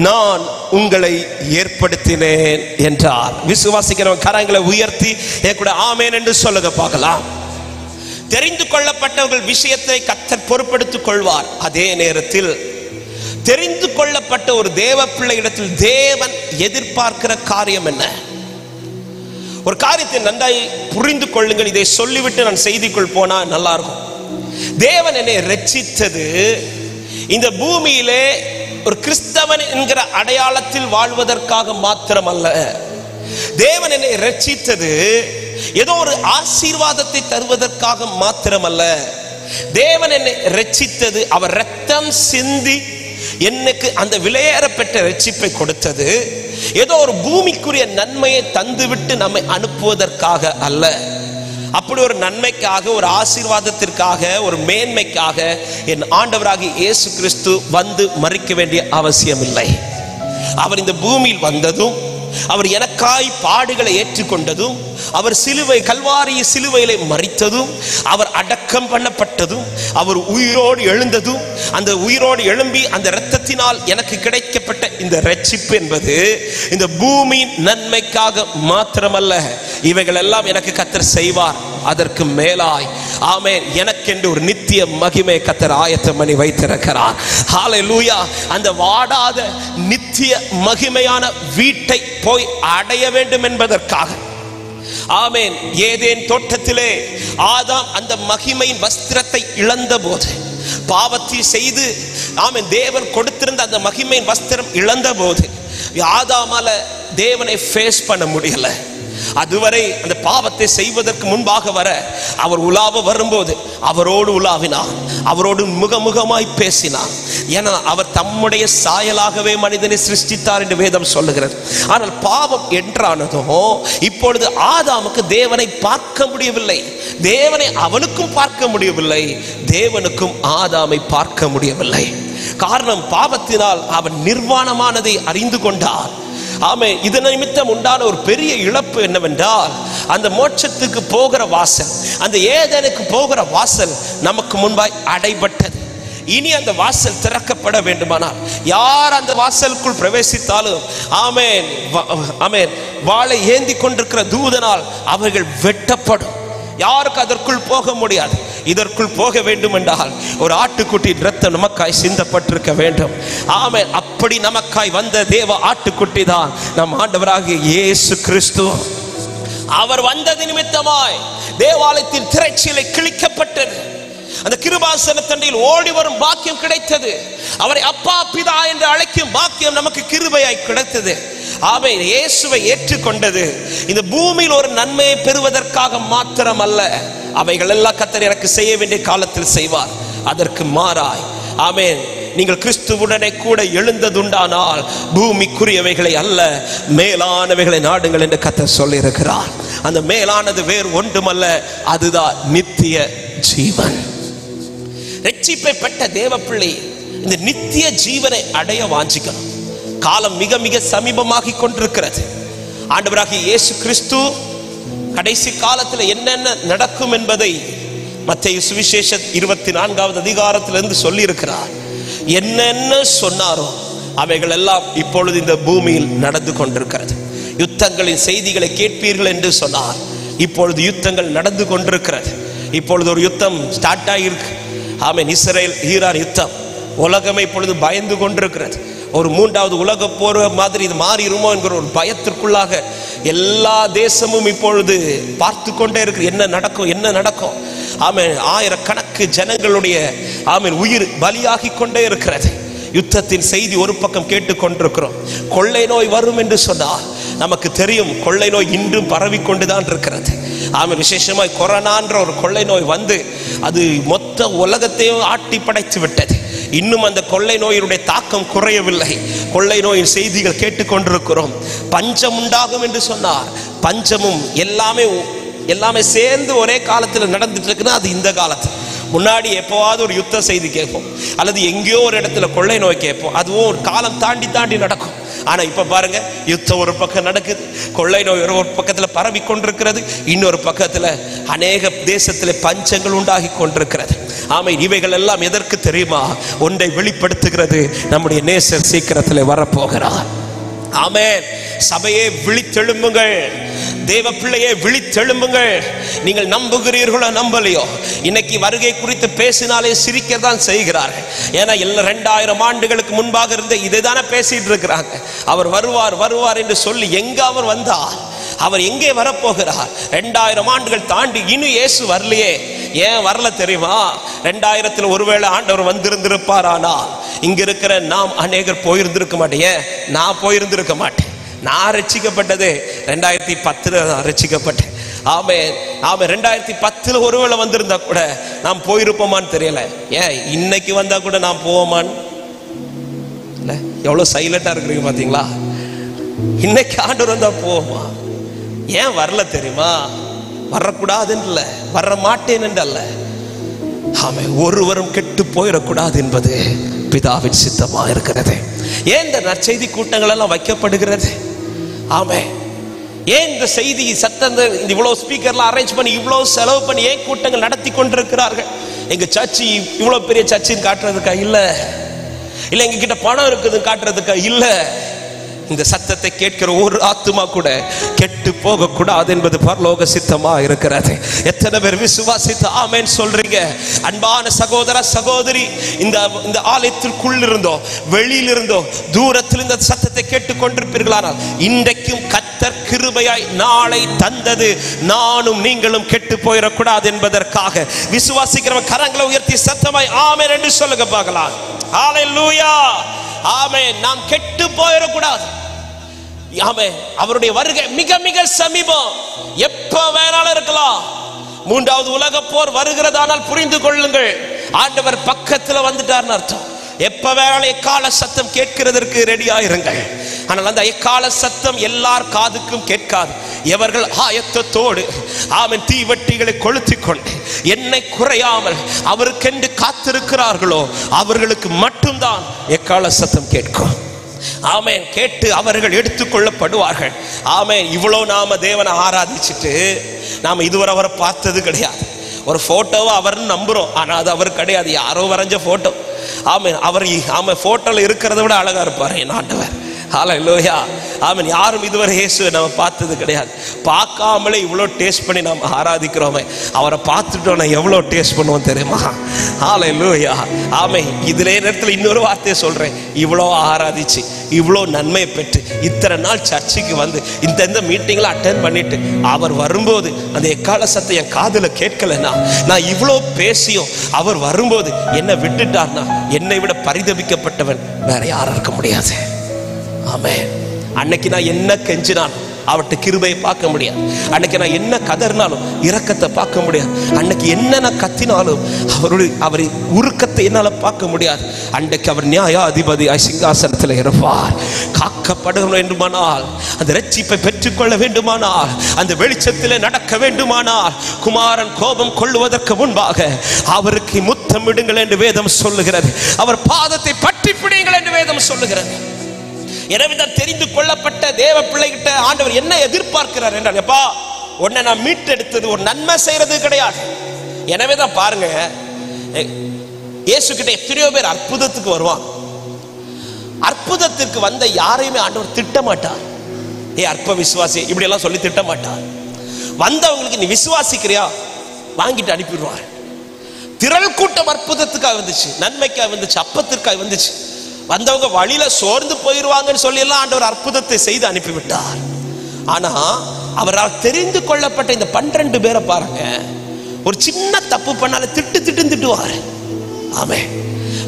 நான் உங்களை ஏற்படுத்தினேன் என்றார். விசுவாசிக்கிறவன் கரங்களை உயர்த்தி என் கூட ஆமென் என்று சொல்லுங்க பார்க்கலாம். தெரிந்து கொள்ளப்பட்டவர்கள் விஷயத்தை கர்த்தர் பொறுப்பெடுத்துக் கொள்வார். அதே நேரத்தில் தெரிந்து கொள்ளப்பட்ட ஒரு தேவ பிள்ளையிடத்தில் தேவன் எதிர்பார்க்கிற காரியம் என்ன? ஒரு காரியத்தை நன்றாய் புரிந்து கொள்ளுங்கள். இதை சொல்லிவிட்டு நான் செய்திக்குள் போனா நல்லா இருக்கும். தேவன் என்னை ரட்சித்தது இந்த பூமியிலே ஒரு கிறிஸ்தவன் என்கிற அடையாளத்தில் வாழ்வதற்காக மாத்திரமல்ல. தேவன் என்னை ரட்சித்தது ஏதோ ஒரு ஆசீர்வாதத்தை தருவதற்காக மாத்திரமல்ல. தேவன் என்னை ரட்சித்தது அவர் ரத்தம் சிந்தி எனக்கு அந்த விலையேற பெற்ற ரட்சிப்பை கொடுத்தது ஏதோ ஒரு பூமிக்குரிய நன்மையை தந்துவிட்டு நம்மை அனுப்புவதற்காக அல்ல. அப்படி ஒரு நன்மைக்காக, ஒரு ஆசீர்வாதத்திற்காக, ஒரு மேன்மைக்காக என் ஆண்டவராகிய இயேசு கிறிஸ்து வந்து மரிக்க வேண்டிய அவசியம் இல்லை. அவர் இந்த பூமியில் வந்ததும், அவர் எனக்காய் பாடுகளை ஏற்றுக்கொண்டதும், அவர் சிலுவை கல்வாரி சிலுவையிலே மரித்ததும், அவர் அடக்கம் பண்ணப்பட்டதும், அவர் உயிரோடு எழுந்ததும், அந்த உயிரோடு எழும்பி அந்த இரத்தத்தினால் எனக்கு கிடைக்கப்பட்ட இந்த ரட்சிப்பு என்பது இந்த பூமியின் நன்மைக்காக மாத்திரமல்ல. இவைகள் எல்லாம் எனக்கு கர்த்தர் செய்வார். அதற்கு மேலாய் ஆமென் எனக்கென்று ஒரு நித்திய மகிமை கர்த்தர் ஆயத்தம் பண்ணி வைத்திருக்கிறார். ஹல்லேலூயா. அந்த வாடாத நித்திய நித்திய மகிமையான வீட்டை போய் அடைய வேண்டும் என்பதற்காக. ஆமென். ஏதேன் தோட்டத்திலே ஆதாம் அந்த மகிமையின் வஸ்திரத்தை இழந்த போது, பாவத்தை செய்து ஆமென் தேவன் கொடுத்திருந்த அந்த மகிமையின் வஸ்திரம் இழந்த போது ஆதாமால தேவனை ஃபேஸ் பண்ண முடியல. அதுவரை அந்த பாவத்தை செய்வதற்கு முன்பாக வர அவர் உலாவ வரும்போது அவரோடு உலாவினார், அவரோடு முகமுகமாய் பேசினார். ஏன்னா அவர் தம்முடைய சாயலாகவே மனிதனை சிருஷ்டித்தார் என்று வேதம் சொல்லுகிறது. ஆனால் பாவம் என்றானதோ இப்பொழுது ஆதாமுக்கு தேவனை பார்க்க முடியவில்லை, தேவனை அவனுக்கும் பார்க்க முடியவில்லை, தேவனுக்கும் ஆதாமை பார்க்க முடியவில்லை. காரணம், பாவத்தினால் அவன் நிர்வாணமானதை அறிந்து கொண்டார். ஆமென். இதன் நிமித்தம் உண்டான ஒரு பெரிய இழப்பு என்னவென்றால், அந்த மோட்சத்துக்கு போகிற வாசல், அந்த ஏதேனுக்கு போகிற வாசல் நமக்கு முன்பாய் அடைபட்டது. இனி அந்த வாசல் திறக்கப்பட வேண்டுமானால் யார் அந்த வாசலுக்குள் பிரவேசித்தாலும் ஆமென் ஆமென் வாளை ஏந்தி கொண்டிருக்கிற தூதனால் அவர்கள் வெட்டப்படும். யாருக்கு அதற்குள் போக முடியாது. இதற்குள் போக வேண்டும் என்றால் ஒரு ஆட்டுக்குட்டியின் இரத்தம் நமக்காய் சிந்தப்பட்டிருக்க வேண்டும். ஆமென். அப்படி நமக்காய் வந்த தேவ ஆட்டுக்குட்டி தான் நம் ஆண்டவராகிய இயேசு கிறிஸ்து. அவர் வந்தது நிமித்தமாய் தேவாலயத்தின் திரைச்சீலை கிழிக்கப்பட்டது. அந்த கிருபாசனத்தண்டையில் ஓடி வரும் பாக்கியம் கிடைத்தது. அவரை அப்பா பிதா என்று அழைக்கும் பாக்கியம் நமக்கு கிருபையாய் கிடைத்தது. ஆமென். இயேசுவை ஏற்றுக்கொண்டது இந்த பூமியில் ஒரு நன்மையை பெறுவதற்காக மாத்திரம் அல்ல. அவைகள் எல்லாம் கர்த்தர் எனக்கு செய்ய வேண்டிய காலத்தில் செய்வார். அதற்கு மாறாய் ஆமென் நீங்கள் கிறிஸ்துவுடனே கூட எழுந்ததுண்டானால் பூமிக்குரியவைகளை அல்ல மேலானவைகளை நாடுங்கள் என்று கர்த்தர் சொல்லி இருக்கிறார். அந்த மேலானது வேறு ஒன்றுமல்ல, அதுதான் நித்திய ஜீவன். ரட்சிப்பை பெற்ற தேவ பிள்ளை இந்த நித்திய ஜீவனை அடைய வாஞ்சிக்கணும். காலம் மிக மிக சமீபமாகி கொண்டிருக்கிறது. ஆண்டவராகிய இயேசு கிறிஸ்து கடைசி காலத்தில் என்னென்ன நடக்கும் என்பதை மத்தேயு சுவிசேஷ 24வது அதிகாரத்திலிருந்து சொல்லி இருக்கிறார். என்னென்ன சொன்னாரோ அவைகள் எல்லாம் இப்பொழுது இந்த பூமியில் நடந்து கொண்டிருக்கிறது. யுத்தங்களின் செய்திகளை கேட்பீர்கள் என்று சொன்னார். இப்பொழுது யுத்தங்கள் நடந்து கொண்டிருக்கிறது. இப்பொழுது ஒரு யுத்தம் ஸ்டார்ட் ஆகியிருக்கு. ஆமென். இஸ்ரேல் ஈரான் யுத்தம். உலகமே இப்பொழுது பயந்து கொண்டிருக்கிறது. ஒரு 3வது உலக போர் மாதிரி இது மாறிடுமோ என்கிற ஒரு பயத்திற்குள்ளாக எல்லா தேசமும் இப்பொழுது பார்த்து கொண்டே இருக்கு. என்ன நடக்கும் என்ன நடக்கும். ஆமென். ஆயிரக்கணக்கு ஜனங்களுடைய ஆமென் உயிர் பலியாகி கொண்டே இருக்கிறது. யுத்தத்தின் செய்தி ஒரு பக்கம் கேட்டுக்கொண்டிருக்கிறோம். கொள்ளை நோய் வரும் என்று சொன்னால் நமக்கு தெரியும், கொள்ளை நோய் இன்றும் பரவி கொண்டுதான் இருக்கிறது. ஆமென். விசேஷமாய் கொரோனான்ற ஒரு கொள்ளை நோய் வந்து அது மொத்த உலகத்தையும் ஆட்டி படைத்து விட்டது. இன்னும் அந்த கொள்ளை நோயினுடைய தாக்கம் குறையவில்லை. கொள்ளை நோயின் செய்திகள் கேட்டுக்கொண்டிருக்கிறோம். பஞ்சம் உண்டாகும் என்று சொன்னார். பஞ்சமும் எல்லாமே சேர்ந்து ஒரே காலத்தில் நடந்துட்டு இருக்குன்னா அது இந்த காலத்தில். முன்னாடி எப்போவாவது ஒரு யுத்த செய்தி கேட்போம், அல்லது எங்கேயோ ஒரு இடத்துல கொள்ளை நோய் கேட்போம். அதுவும் ஒரு காலம் தாண்டி நடக்கும். ஆனா இப்ப பாருங்க, யுத்தம் ஒரு பக்கம் நடக்குது, கொள்ளை நோய் ஒரு பக்கத்துல பரவி கொண்டிருக்கிறது, இன்னொரு பக்கத்துல அநேக தேசத்துல பஞ்சங்கள் உண்டாகி கொண்டிருக்கிறது. ஆமென். இவைகள் எல்லாம் எதற்கு தெரியுமா? ஒன்றை வெளிப்படுத்துகிறது, நம்முடைய நேசர் சீக்கிரத்தில் வரப்போகிறார். ஆமென். சபையே விழித்தெழும்புங்கள், தேவ பிள்ளையே விழித்தெழும்புங்கள். நீங்கள் நம்புகிறீர்களோ நம்பலையோ, இன்னைக்கு வருகை குறித்து பேசினாலே சிரிக்கத்தான் செய்கிறார்கள். ஏன்னா 2000 ஆண்டுகளுக்கு முன்பாக இருந்த இதை தானே பேசிட்டு இருக்கிறாங்க. அவர் வருவார் என்று சொல்லி எங்க அவர் வந்தார்? அவர் எங்கே வரப்போகிறார்? 2000 ஆண்டுகள் தாண்டி இன்னும் இயேசு வரலையே. ஏன் வரல தெரியுமா? 2000 ஒருவேளை ஆண்டவர் வந்திருந்திருப்பார், ஆனால் இங்க இருக்கிற நாம் அநேகர் போயிருந்திருக்க மாட்டேன். நான் போயிருந்திருக்க மாட்டேன். நான் ரட்சிக்கப்பட்டது 2010 ரட்சிக்கப்பட்டேன். ஆமென். 2010 ஒருவேளை வந்திருந்தா கூட நாம் போயிருப்போமான்னு தெரியல. ஏன் இன்னைக்கு வந்தா கூட நாம் போவோமான்னு இல்ல. எவ்வளவு சைலண்டா இருக்கிறீங்க பாத்தீங்களா? இன்னைக்கு ஆண்டவர் வந்தா போவோமா? ஏன் வரல தெரியுமா? வரக்கூடாதுன்னு இல்ல, வர மாட்டேன் என்று அல்ல. ஆமென். ஒருவரும் கெட்டு போயிடக்கூடாது என்பது பிதாவின் சித்தமா இருக்கிறது. ஏன் இந்த நற்செய்தி கூட்டங்கள் எல்லாம் வைக்கப்படுகிறது? ஆமென். ஏன் இந்த செய்தி சத்தம் இவ்வளவு ஸ்பீக்கர்லாம் அரேஞ்ச் பண்ணி இவ்வளவு செலவு பண்ணி ஏன் கூட்டங்கள் நடத்தி கொண்டிருக்கிறார்கள்? எங்க சர்ச்சு இவ்வளவு பெரிய சர்ச்சின்னு காட்டுறதுக்கா? இல்ல. எங்க கிட்ட பணம் இருக்குதுன்னு காட்டுறதுக்கா? இல்ல. இந்த சத்தத்தை கேட்கிற ஒரு ஆத்துமா கூட கெட்டு போக கூடாது என்பது பரலோக சித்தமா இருக்கிறது. எத்தனை பேர் விசுவாசித்து ஆமென் சொல்றீங்க? அன்பான சகோதர சகோதரி, இந்த ஆலயத்திற்குள் இருந்தோ வெளியில் இருந்தோ தூரத்தில் இந்த சத்தத்தை கேட்டுக் கொண்டிருப்பீர்களானால் இன்றைக்கும் கர்த்தர் கிருபையாய் நாளை தந்தது நானும் நீங்களும் கெட்டு போயிடக்கூடாது என்பதற்காக விசுவாசிக்கிறவன் கரங்களை உயர்த்தி சத்தமாய் ஆமென் என்று சொல்லுங்க பார்க்கலாம். ஹல்லேலூயா, ஆமென். நாம் கெட்டு போயிடக்கூடாது. ஆமென். அவருடைய வருகை மிக மிக சமீபம். எப்ப வேணாலும் இருக்கலாம். மூன்றாவது உலக போர் வருகிறதானால் புரிந்து கொள்ளுங்கள், ஆண்டவர் பக்கத்துல வந்துட்டார்னு அர்த்தம். எப்ப வேணாலும் எக்கால சத்தம் கேட்கிறதற்கு ரெடியா இருங்கள். ஆனால் அந்த எக்கால சத்தம் எல்லார் காதுக்கும் கேட்காது. எவர்கள் ஆயத்தத்தோடு ஆமென் தீவட்டிகளை கொளுத்திக் கொண்டு எண்ணெய் குறையாமல் அவருக்கென்று காத்திருக்கிறார்களோ அவர்களுக்கு மட்டும்தான் எக்கால சத்தம் கேட்கும். ஆமென். கேட்டு அவர்கள் எடுத்துக்கொள்ளப்படுவார்கள். ஆமென். இவ்வளவு நாம தேவனை ஆராதிச்சுட்டு நாம இதுவரை அவரை பார்த்தது கிடையாது. ஒரு போட்டோவை அவர்னு நம்புறோம், ஆனா அது அவர் கிடையாது, யாரோ வரைஞ்ச போட்டோ. ஆமென். அவர் போட்டோல இருக்கிறத விட அழகா இருப்பார் என் ஆண்டவர். ஹல்லேலூயா, ஆமென். யாரும் இதுவரை இயேசுவை நம்ம பார்த்தது கிடையாது. பார்க்காமலே இவ்வளோ டேஸ்ட் பண்ணி நாம் ஆராதிக்கிறோமே, அவரை பார்த்துட்டோம்னா எவ்வளோ டேஸ்ட் பண்ணுவோம் தெரியுமா? ஹல்லேலூயா, ஆமென். இதிலே நேரத்தில் இன்னொரு வார்த்தையை சொல்றேன். இவ்வளோ ஆராதிச்சு இவ்வளோ நன்மையை பெற்று இத்தனை நாள் சர்ச்சுக்கு வந்து இந்த மீட்டிங்ல அட்டென்ட் பண்ணிட்டு அவர் வரும்போது அந்த எக்கால சத்தம் என் காதுல கேட்கலன்னா, நான் இவ்வளோ பேசியும் அவர் வரும்போது என்னை விட்டுட்டார்னா என்னை விட பரிதபிக்கப்பட்டவன் வேற யாரும் இருக்க முடியாது. ஆமென். அன்னைக்கு நான் என்ன கெஞ்சினாலும் அவர்கிட்ட கிருபையை பார்க்க முடியாது. அன்னைக்கு நான் என்ன கதறினாலும் இரக்கத்தை பார்க்க முடியாது. அன்னைக்கு என்ன நான் கத்தினாலும் அவரை உருக்கத்தை என்னால பார்க்க முடியாது. அன்றைக்கு அவர் நியாயாதிபதி சிங்காசனத்தில் இருப்பார். காக்கப்பட வேண்டுமானால், அந்த ரட்சிப்பை பெற்றுக்கொள்ள வேண்டுமானால், அந்த வெளிச்சத்திலே நடக்க வேண்டுமானால், குமாரன் கோபம் கொள்ளுவதற்கு முன்பாக அவருக்கு முத்தமிடுங்கள் என்று வேதம் சொல்லுகிறது. அவர் பாதத்தை பற்றி பிடியுங்கள் என்று வேதம் சொல்லுகிறது. எனவேதான் தெரிந்து கொள்ளப்பட்ட தேவ பிள்ளைகிட்ட ஆண்டவர் என்ன எதிர்பார்க்கிறார் என்றால், எப்பா உன்னை நான் மீட்டெடுத்தது ஒரு நன்மை செய்யறது கிடையாது. எனவேதான் பாருங்க, இயேசு கிட்ட எத்தனையோ பேர் அற்புதத்துக்கு வருவாங்க. அற்புதத்திற்கு வந்த யாரையுமே ஆண்டவர் திட்ட மாட்டார். அற்ப விசுவாசி இப்படி எல்லாம் சொல்லி திட்ட மாட்டார். வந்தவங்களுக்கு நீ விசுவாசிக்கிறியா வாங்கிட்டு அனுப்பிடுவார். திரள் கூட்டம் அற்புதத்துக்காக வந்துச்சு, நன்மைக்காக வந்துச்சு, அப்பத்திற்காக வந்துச்சு. வந்தவங்க வழியில சோர்ந்து போயிருவாங்கன்னு சொல்லி எல்லாம் ஆண்டவர் அற்புதத்தை செய்து அனுப்பிவிட்டார். ஆனா அவரால் தெரிந்து கொள்ளப்பட்ட இந்த 12 பேரை பாருங்க, ஒரு சின்ன தப்பு பண்ணால திட்டுவாரு. ஆமென்.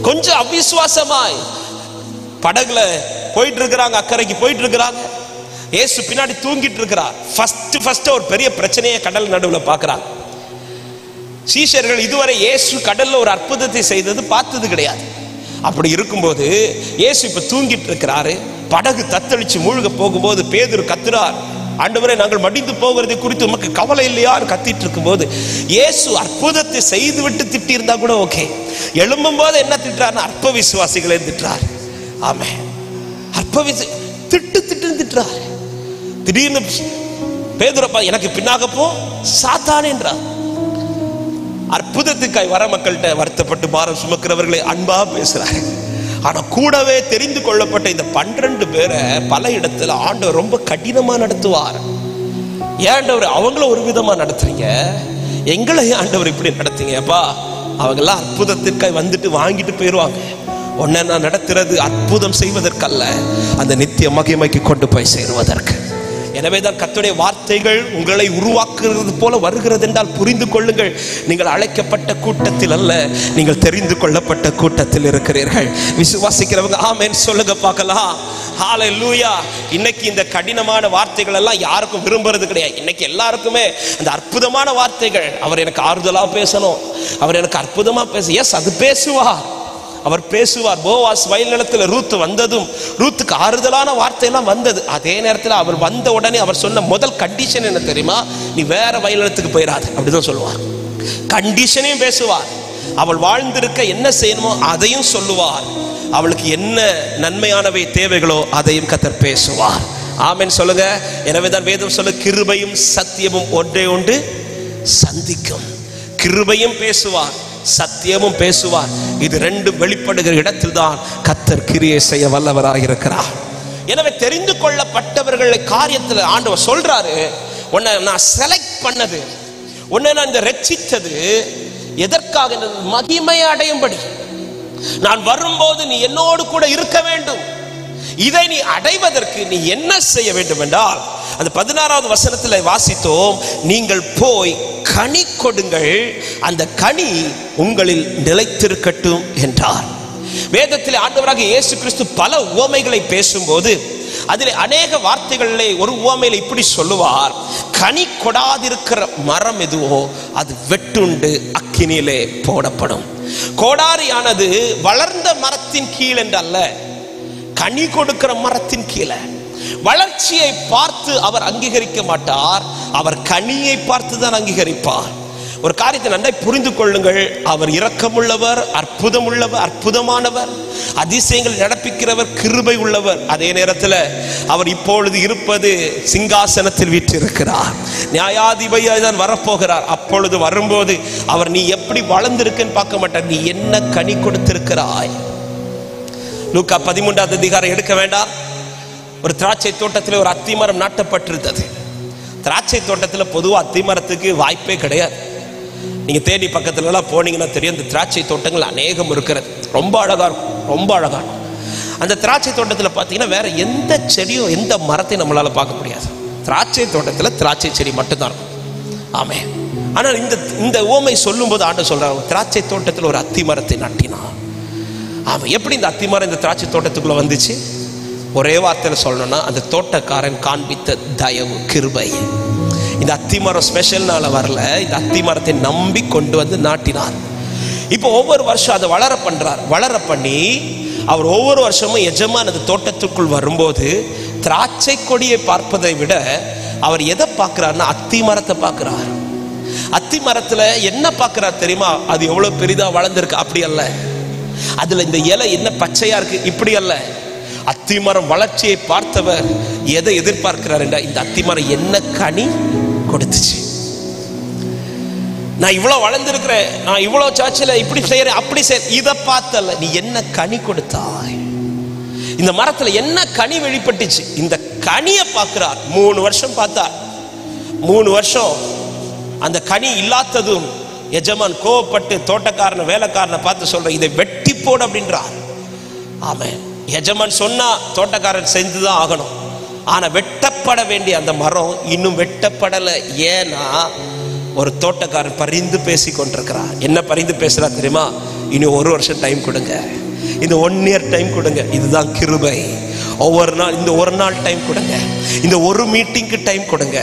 கொஞ்சம் அவிசுவாசமாய் படகுல போயிட்டு இருக்கிறாங்க, அக்கறைக்கு போயிட்டு இருக்கிறாங்க. இயேசு பின்னாடி தூங்கிட்டு இருக்கிறார். ஃபர்ஸ்ட் ஒரு பெரிய பிரச்சனையை கடல் நடுவுல பாக்குறாங்க. சீஷர்கள் இதுவரை இயேசு கடல்ல ஒரு அற்புதத்தை செய்தது பார்த்தது கிடையாது. அப்படி இருக்கும்போது இயேசு இப்ப தூங்கிட்டு இருக்கிறாரு. படகு தத்தளிச்சு மூழ்க போகும்போது பேதுரு கத்துறார், ஆண்டவரே நாங்கள் மடிந்து போகிறது குறித்து உமக்கு கவலை இல்லையான்னு கத்திட்டு இருக்கும்போது இயேசு அற்புதத்தை செய்து விட்டு திட்டி இருந்தா கூட ஓகே, எழும்பும் போது என்ன திட்டுறாருன்னா அற்ப விசுவாசிகளை திட்டுறார். ஆமே, திட்டுறார். திடீர்னு பேதுருப்பா எனக்கு பின்னாக போ சாத்தானே என்றார். அற்புதத்துக்காய் வர மக்கள்கிட்ட வருத்தப்பட்டு பாரம் சுமக்கிறவர்களை அன்பா பேசுறாரு. ஆனா கூடவே தெரிந்து கொள்ளப்பட்ட இந்த 12 பேரை பல இடத்துல ஆண்டவர் ரொம்ப கடினமா நடத்துவார். ஏண்டவர் அவங்கள ஒரு விதமா நடத்துறீங்க, எங்களை ஆண்டவர் இப்படி நடத்துங்க அப்பா. அவங்க எல்லாம் அற்புதத்திற்காய் வந்துட்டு வாங்கிட்டு போயிருவாங்க. உன்னை நான் நடத்துறது அற்புதம் செய்வதற்கல்ல, அந்த நித்திய மகிமைக்கு கொண்டு போய் சேருவதற்கு. எனவேதான் கர்த்தருடைய வார்த்தைகள் உங்களை உருவாக்குறது போல வருகிறது என்றால் புரிந்து கொள்ளுங்கள், நீங்கள் அழைக்கப்பட்ட கூட்டத்தில் அல்ல, நீங்கள் தெரிந்து கொள்ளப்பட்ட கூட்டத்தில் இருக்கிறீர்கள். விசுவாசிக்கிறவங்க ஆமென் சொல்லுங்க பார்க்கலாம். ஹல்லேலூயா. இன்னைக்கு இந்த கடினமான வார்த்தைகள் எல்லாம் யாருக்கும் விரும்புறது கிடையாது. இன்னைக்கு எல்லாருக்குமே அந்த அற்புதமான வார்த்தைகள், அவர் எனக்கு ஆறுதலா பேசணும், அவர் எனக்கு அற்புதமா பேச, எஸ் அது பேசுவார், அவர் பேசுவார். போவாஸ் வயல் நிலத்தில் ரூத் வந்ததும் ரூத்துக்கு ஆறுதலான வார்த்தை எல்லாம் வந்தது. அதே நேரத்தில் அவர் வந்த உடனே அவர் சொன்ன முதல் கண்டிஷன் என்ன தெரியுமா? நீ வேற வயல் நிலத்துக்கு போயிடாது, அப்படிதான் சொல்லுவார். கண்டிஷனையும் பேசுவார். அவள் வாழ்ந்திருக்க என்ன செய்யணுமோ அதையும் சொல்லுவார். அவளுக்கு என்ன நன்மையானவை தேவைகளோ அதையும் கர்த்தர் பேசுவார். ஆமென் சொல்லுங்க. எனவேதான் வேதம் சொல்ல, கிருபையும் சத்தியமும் ஒன்றே ஒன்று சந்திக்கும். கிருபையும் பேசுவார், சத்தியமும் பேசுவார். இது ரெண்டும் வெளிப்படுகிற இடத்தில் தான் கர்த்தர் கிரியை செய்ய வல்லவராக இருக்கிறார். எனவே தெரிந்து கொள்ளப்பட்டவர்களை காரியத்தில் ஆண்டவர் சொல்றாரு, உன்னை நான் செலக்ட் பண்ணது, உன்னை நான் இந்த ரட்சித்தது எதற்காக? மகிமை அடையும்படி. நான் வரும்போது நீ என்னோடு கூட இருக்க வேண்டும். இதை நீ அடைவதற்கு நீ என்ன செய்ய வேண்டும் என்றால், அந்த 16வது வசனத்தில் வாசித்தோம், நீங்கள் போய் கனி கொடுங்கள், அந்த கனி உங்களில் நிலைத்திருக்கட்டும் என்றார். வேதத்தில் ஆண்டவராக இயேசு கிறிஸ்து பல உவமைகளை பேசும்போது அதில் அநேக வார்த்தைகளிலே ஒரு உவமையில இப்படி சொல்லுவார், கனி கொடாதிருக்கிற மரம் எதுவோ அது வெட்டுண்டு அக்கினியிலே போடப்படும். கோடாரியானது வளர்ந்த மரத்தின் கீழ் என்றல்ல, கனி கொடுக்கிற மரத்தின் கீழே. வளர்ச்சியை பார்த்து அவர் அங்கீகரிக்க மாட்டார், அவர் கனியை பார்த்து தான் அங்கீகரிப்பார். ஒரு காரியத்தை நன்றாய் புரிந்து கொள்ளுங்கள், அவர் இரக்கமுள்ளவர், அற்புதம் உள்ளவர், அற்புதமானவர், அதிசயங்கள் நடப்பிக்கிறவர், கிருபை உள்ளவர். அதே நேரத்தில் அவர் இப்பொழுது இருப்பது சிங்காசனத்தில் வீற்றிருக்கிறார், நியாயாதிபதியாய் தான் வரப்போகிறார். அப்பொழுது வரும்போது அவர் நீ எப்படி வளர்ந்திருக்குன்னு பார்க்க மாட்டார், நீ என்ன கனி கொடுத்திருக்கிறாய். லூக்கா 13வது அதிகாரம் எடுக்க வேண்டாம். ஒரு திராட்சை தோட்டத்தில் ஒரு அத்திமரம் நாட்டப்பட்டிருந்தது. திராட்சை தோட்டத்தில் பொதுவாக அத்திமரத்துக்கு வாய்ப்பே கிடையாது. நீங்க தேடி பக்கத்துல எல்லாம் போனீங்கன்னா தெரியும், இந்த திராட்சை தோட்டங்கள் அநேகம் இருக்கிறது. ரொம்ப அழகா இருக்கும், ரொம்ப அழகா இருக்கும். அந்த திராட்சை தோட்டத்தில் பார்த்தீங்கன்னா வேற எந்த செடியும் எந்த மரத்தையும் நம்மளால பார்க்க முடியாது. திராட்சை தோட்டத்தில் திராட்சை செடி மட்டும்தான் இருக்கும். ஆமே. ஆனால் இந்த ஓமை சொல்லும் போது ஆண்டு சொல்றாங்க, திராட்சை தோட்டத்தில் ஒரு அத்தி மரத்தை நட்டினான். ஆமா. எப்படி இந்த அத்தி மரம் இந்த திராட்சை தோட்டத்துக்குள்ள வந்துச்சு? ஒரே வார்த்தையில சொல்லணும்னா, அந்த தோட்டக்காரன் காண்பித்த தயவு, கிருபை. இந்த அத்திமரம் ஸ்பெஷல்னால வரல, இந்த அத்திமரத்தை நம்பி கொண்டு வந்து நாட்டினார். இப்போ ஒவ்வொரு வருஷம் அதை வளர பண்ணி அவர் ஒவ்வொரு வருஷமும் எஜமான் அந்த தோட்டத்துக்குள் வரும்போது திராட்சை கொடியை பார்ப்பதை விட அவர் எதை பார்க்கிறார்னா அத்தி மரத்தை பார்க்கிறார். அத்தி மரத்துல என்ன பார்க்கிறார் தெரியுமா? அது எவ்வளவு பெரிதா வளர்ந்துருக்கு அப்படி அல்ல, அதுல இந்த இலை என்ன பச்சையா இருக்கு இப்படி அல்ல. அத்திமரம் வளர்ச்சியை பார்த்தவர் எதை எதிர்பார்க்கிறார் என்றால், இந்த அத்திமரம் என்ன கனி கொடுத்துச்சு. நான் இவ்வளவு வளர்ந்திருக்கிறேன், நான் இவ்வளவு சாட்சியில இப்படி செய்யறேன் அப்படி செய்ய, இதை பார்த்தல, நீ என்ன கனி கொடுத்தாய், இந்த மரத்துல என்ன கனி வெளிப்பட்டுச்சு, இந்த கனியை பார்க்கிறார். 3 வருஷம் பார்த்தார். 3 வருஷம் அந்த கனி இல்லாததும் எஜமான் கோவப்பட்டு தோட்டக்காரனை வேலைக்காரனை பார்த்து சொல்ற, இதை வெட்டி போடு அப்படின்றார். ஆமென். எஜமான் சொன்னா தோட்டக்காரன் செஞ்சுதான் ஆகணும். ஆனா வெட்டப்பட வேண்டிய அந்த மரம் இன்னும் வெட்டப்படல. ஏன்னா ஒரு தோட்டக்காரன் பரிந்து பேசி கொண்டிருக்கிறார். என்ன பரிந்து பேசுறா தெரியுமா? இன்னும் 1 வருஷம் டைம் கொடுங்க, இந்த 1 இயர் டைம் கொடுங்க. இதுதான் கிருபை. ஒவ்வொரு நாள் இந்த 1 நாள் டைம் கொடுங்க, இந்த 1 மீட்டிங்க்கு டைம் கொடுங்க,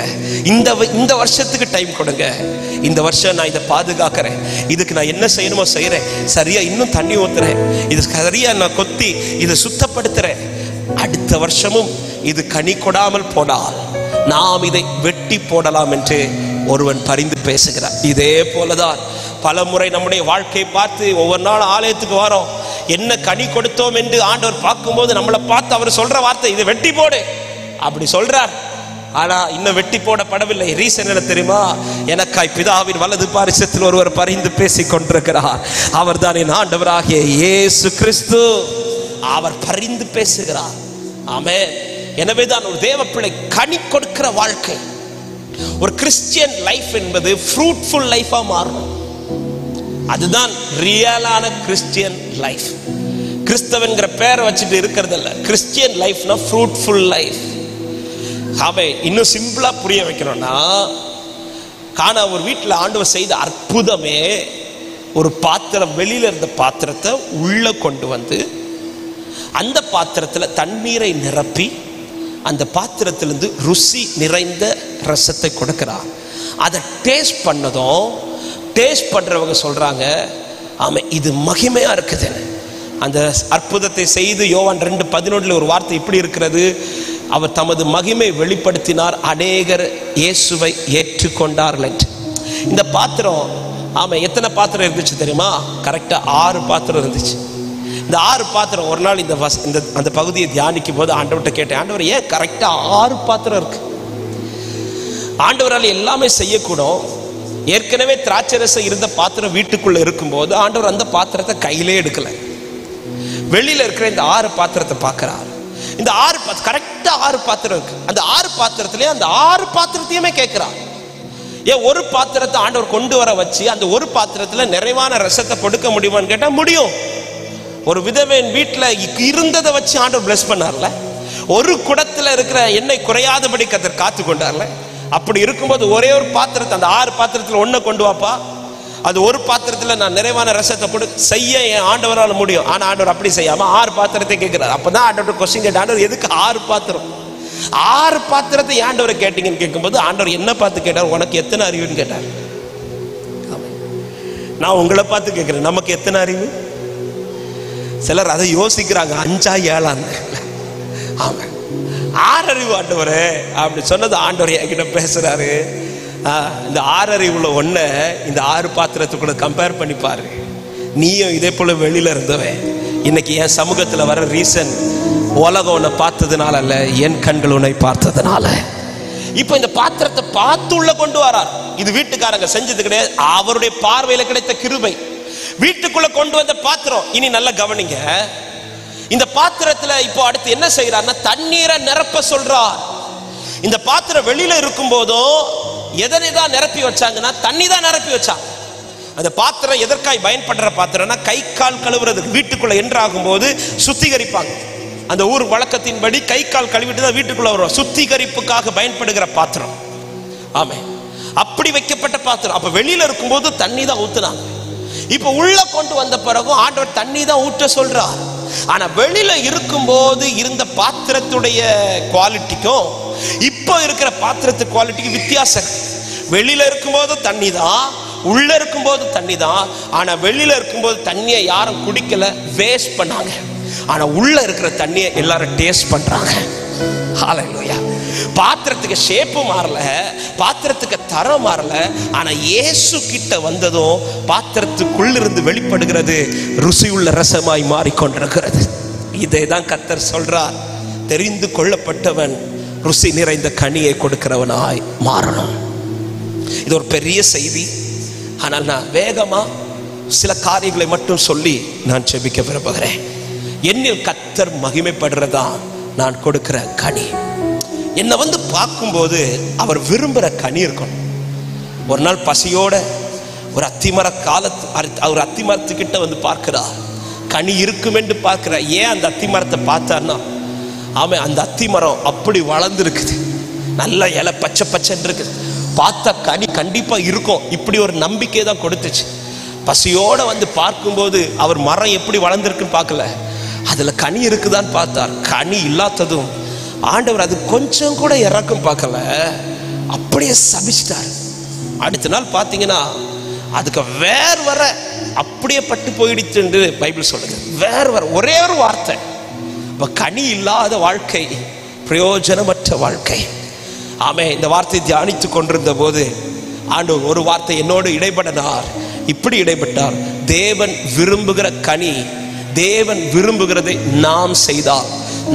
இந்த வருஷத்துக்கு டைம் கொடுங்க. இந்த வருஷம் நான் இதை பாதுகாக்கிறேன், இதுக்கு நான் என்ன செய்யணுமோ செய்யறேன், சரியா இன்னும் தண்ணி ஊத்துறேன், இது சரியா நான் கொத்தி இதை சுத்தப்படுத்துறேன். அடுத்த வருஷமும் இது கனி கொடாமல் போனால் நாம் இதை வெட்டி போடலாம் என்று ஒருவன் பரிந்து பேசுகிறார். இதே போலதான் பல முறை நம்முடைய வாழ்க்கையை பார்த்து ஒவ்வொரு நாள் ஆலயத்துக்கு வரோம், என்ன கனி கொடுத்தோம் என்று ஆண்டவர் பார்க்கும்போது நம்மளை பார்த்து அவர் சொல்ற வார்த்தை, இதை வெட்டி போடு அப்படி சொல்றார். ஆனா இன்னும் வெட்டி போடப்படவில்லை. ரீசன் என்ன தெரியுமா? எனக்காய் பிதாவின் வலது பாரிசத்தில் ஒருவர் பரிந்து பேசி கொண்டிருக்கிறார். அவர் தான் என் ஆண்டவராகிய இயேசு கிறிஸ்து. அவர் பரிந்து பேசுகிறார். ஆமென். எனவேதான் ஒரு தேவ பிள்ளை கனி கொடுக்கிற வாழ்க்கை, ஒரு கிறிஸ்டியன் லைஃப் என்பது ஃப்ரூட்ஃபுல் லைஃபா மாறணும். அதுதான் ரியலான கிறிஸ்டியன் லைஃப். கிறிஸ்தவன்கிற பேரை வச்சுட்டு இருக்கிறது இல்ல. கிறிஸ்டியன் லைஃப்னா ஃப்ரூட்ஃபுல் லைஃப். ஆமென். இன்னும் சிம்பிளா புரிய வைக்கணும்னா, காணா ஒரு வீட்டில் ஆண்டவர் செய்த அற்புதமே, ஒரு பாத்திரம், வெளியில இருந்த பாத்திரத்தை உள்ள கொண்டு வந்து அந்த பாத்திரத்தில் தண்ணீரை நிரப்பி அந்த பாத்திரத்திலிருந்து ருசி நிறைந்த ரசத்தை கொடுக்கிறார். அதை டேஸ்ட் பண்ணதும் டேஸ்ட் பண்றவங்க சொல்றாங்க, ஆமா இது மகிமையா இருக்குது. அந்த அற்புதத்தை செய்து யோவான் 2:11 ஒரு வார்த்தை இப்படி இருக்கிறது, அவர் தமது மகிமை வெளிப்படுத்தினார், அநேகர் இயேசுவை ஏற்றுக்கொண்டார்கள் என்று. இந்த பாத்திரம், ஆமா எத்தனை பாத்திரம் இருந்துச்சு தெரியுமா? கரெக்டா 6 பாத்திரம் இருந்துச்சு. இந்த 6 பாத்திரம், ஒரு நாள் இந்த அந்த பகுதியை தியானிக்கும் போது ஆண்டவர்கிட்ட கேட்டேன், ஆண்டவர் ஏன் கரெக்டா 6 பாத்திரம் இருக்கு? ஆண்டவரால் எல்லாமே செய்யக்கூடும். ஏற்கனவே திராட்சை ரசம் இருந்த பாத்திரம் வீட்டுக்குள்ள இருக்கும்போது ஆண்டவர் அந்த பாத்திரத்தை கையிலே எடுக்கல, வெளியில இருக்கிற இந்த 6 பாத்திரத்தை பார்க்கிறார். இந்த 6 கரெக்டா 6 பாத்திரம் இருக்கு. அந்த 6 பாத்திரத்திலே அந்த 6 பாத்திரத்தையுமே கேட்கிறார். ஏன் ஒரு பாத்திரத்தை ஆண்டவர் கொண்டு வர வச்சு அந்த ஒரு பாத்திரத்துல நிறைவான ரசத்தை கொடுக்க முடியுமான்னு கேட்டா முடியும். ஒரு விதவையின் வீட்டுல இருந்ததை வச்சு ஆண்டவர் பிளஸ் பண்ணார்ல. ஒரு குடத்துல இருக்கிற எண்ணெய் குறையாதபடி கர்த்தர் காத்து கொண்டார்ல. அப்படி இருக்கும்போது ஒரே ஒரு பாத்திரத்தை, அந்த 6 பாத்திரத்துல ஒன்ன கொண்டு வாப்பா, அது ஒரு பாத்திரத்துல நான் நிறைவான ரசத்தை கொடு செய்ய என் ஆண்டவரால் முடியும். ஆனா ஆண்டவர் அப்படி செய்யாம 6 பாத்திரத்தை கேட்கிறார். அப்பதான் ஆண்டவர் கொஸ்டின் கேட்ட, ஆண்டவர் எதுக்கு 6 பாத்திரம்? 6 பாத்திரத்தை ஆண்டவரை கேட்டீங்கன்னு கேட்கும்போது ஆண்டவர் என்ன பார்த்து கேட்டார்? உனக்கு எத்தனை அறிவுன்னு கேட்டார். நான் உங்களை பார்த்து கேட்கிறேன், நமக்கு எத்தனை அறிவு? சிலர் அதை யோசிக்கிறாங்க, 5ஆ 7ஆன்னு. ஆமா, 6 அறிவு ஆண்டவரே அப்படி சொன்னது ஆண்டவர் என்கிட்ட பேசுறாரு. இந்த 6 அறிவுள்ள ஒன்ன இந்த 6 பாத்திரத்துக்குள்ள கம்பேர் பண்ணி பாரு. நீயும் இதே போல வெளியில இருந்தவன். இன்னைக்கு என் சமூகத்துல வர ரீசன் உலகம் உன்னை பார்த்ததுனால அல்ல, என் கண்கள் உன்னை பார்த்ததுனால. இப்ப இந்த பாத்திரத்தை பார்த்து உள்ள கொண்டு வரார். இது வீட்டுக்காரங்க செஞ்சது கிடையாது, அவருடைய பார்வையில கிடைத்த கிருபை. வீட்டுக்குள்ள கொண்டு வந்த பாத்திரம். இனி நல்லா கவனிங்க, இந்த பாத்திரத்துல இப்போ அடுத்து என்ன செய்யறாருன்னா தண்ணீரை நிரப்ப சொல்றார். இந்த பாத்திரம் வெளியில இருக்கும் போதும் எதனை தான் நிரப்பி வச்சாங்கன்னா தண்ணி தான் நிரப்பி வச்சாங்க. அந்த பாத்திரம் எதற்காய் பயன்படுற பாத்திரம்னா கை கால் கழுவுறதுக்கு. வீட்டுக்குள்ள என்றாகும் போது சுத்திகரிப்பாங்க. அந்த ஊர் வழக்கத்தின்படி கை கால் கழுவிட்டு தான் வீட்டுக்குள்ள வருவோம். சுத்திகரிப்புக்காக பயன்படுகிற பாத்திரம். ஆமே, அப்படி வைக்கப்பட்ட பாத்திரம். அப்ப வெளியில இருக்கும்போது தண்ணி தான் ஊத்துனாங்க. இப்ப உள்ள கொண்டு வந்த பிறகும் ஆண்டவர் தண்ணி தான் ஊற்ற சொல்றார். ஆனா வெளியில இருக்கும்போது இருந்த பாத்திரத்துடைய குவாலிட்டிக்கும் இப்போ இருக்கிற பாத்திரத்து குவாலிட்டிக்கு வித்தியாசம். வெளியில இருக்கும்போது தண்ணி தான், உள்ள இருக்கும்போது தண்ணி தான். ஆனா வெளியில இருக்கும்போது தண்ணியை யாரும் குடிக்கல, வேஸ்ட் பண்ணாங்க. ஆனா உள்ள இருக்கிற தண்ணியை எல்லாரும் டேஸ்ட் பண்றாங்க. ஹல்லேலூயா. பாத்திரத்துக்கு ஷேப்பு மாறல, பாத்திரத்துக்கு தரம் மாறல. ஆனா இயேசு கிட்ட வந்ததும் பாத்திரத்துக்குள்ளிருந்து வெளிப்படுகிறது ருசியுள்ள ரசமாய் மாறிக்கொண்டிருக்கிறது. இதை தான் கர்த்தர் சொல்றார், தெரிந்து கொள்ளப்பட்டவன் ருசி நிறைந்த கனியை கொடுக்கிறவனாய் மாறணும். இது ஒரு பெரிய செய்தி. ஆனால் நான் வேகமா சில காரியங்களை மட்டும் சொல்லி நான் ஜெபிக்க விரும்புகிறேன். என்னில் கர்த்தர் மகிமைப்படுறதா நான் கொடுக்கிற கனி. என்னை வந்து பார்க்கும்போது அவர் விரும்புகிற கனி இருக்கணும். ஒரு நாள் பசியோட ஒரு அத்திமர அவர் அத்திமரத்துக்கிட்ட வந்து பார்க்கிறார். கனி இருக்கும் என்று பார்க்கிறார். ஏன் அந்த அத்திமரத்தை பார்த்தார்னா, ஆமாம், அந்த அத்திமரம் அப்படி வளர்ந்துருக்குது, நல்ல இலை பச்சை பச்சைன்னு இருக்குது. பார்த்தா கனி கண்டிப்பா இருக்கும், இப்படி ஒரு நம்பிக்கை தான் கொடுத்துச்சு. பசியோட வந்து பார்க்கும்போது அவர் மரம் எப்படி வளர்ந்துருக்குன்னு பார்க்கல, அதுல கனி இருக்குதான்னு பார்த்தார். கனி இல்லாததும் ஆண்டவர் அது கொஞ்சம் கூட இறக்கம் பார்க்கல, அப்படியே சபிச்சிட்டார். அடுத்த நாள் பார்த்தீங்கன்னா அதுக்கு வேர் வர அப்படியே பட்டு போயிடுச்சு என்று பைபிள் சொல்லுது. வேர் வர ஒரே ஒரு வார்த்தை. கனி இல்லாத வாழ்க்கை பிரயோஜனமற்ற வாழ்க்கை. ஆமே, இந்த வார்த்தையை தியானித்து கொண்டிருந்த போது ஆண்டவர் ஒரு வார்த்தை என்னோடு இடைப்படனார். இப்படி இடைப்பட்டார், தேவன் விரும்புகிற கனி, தேவன் விரும்புகிறதை நாம் செய்தால்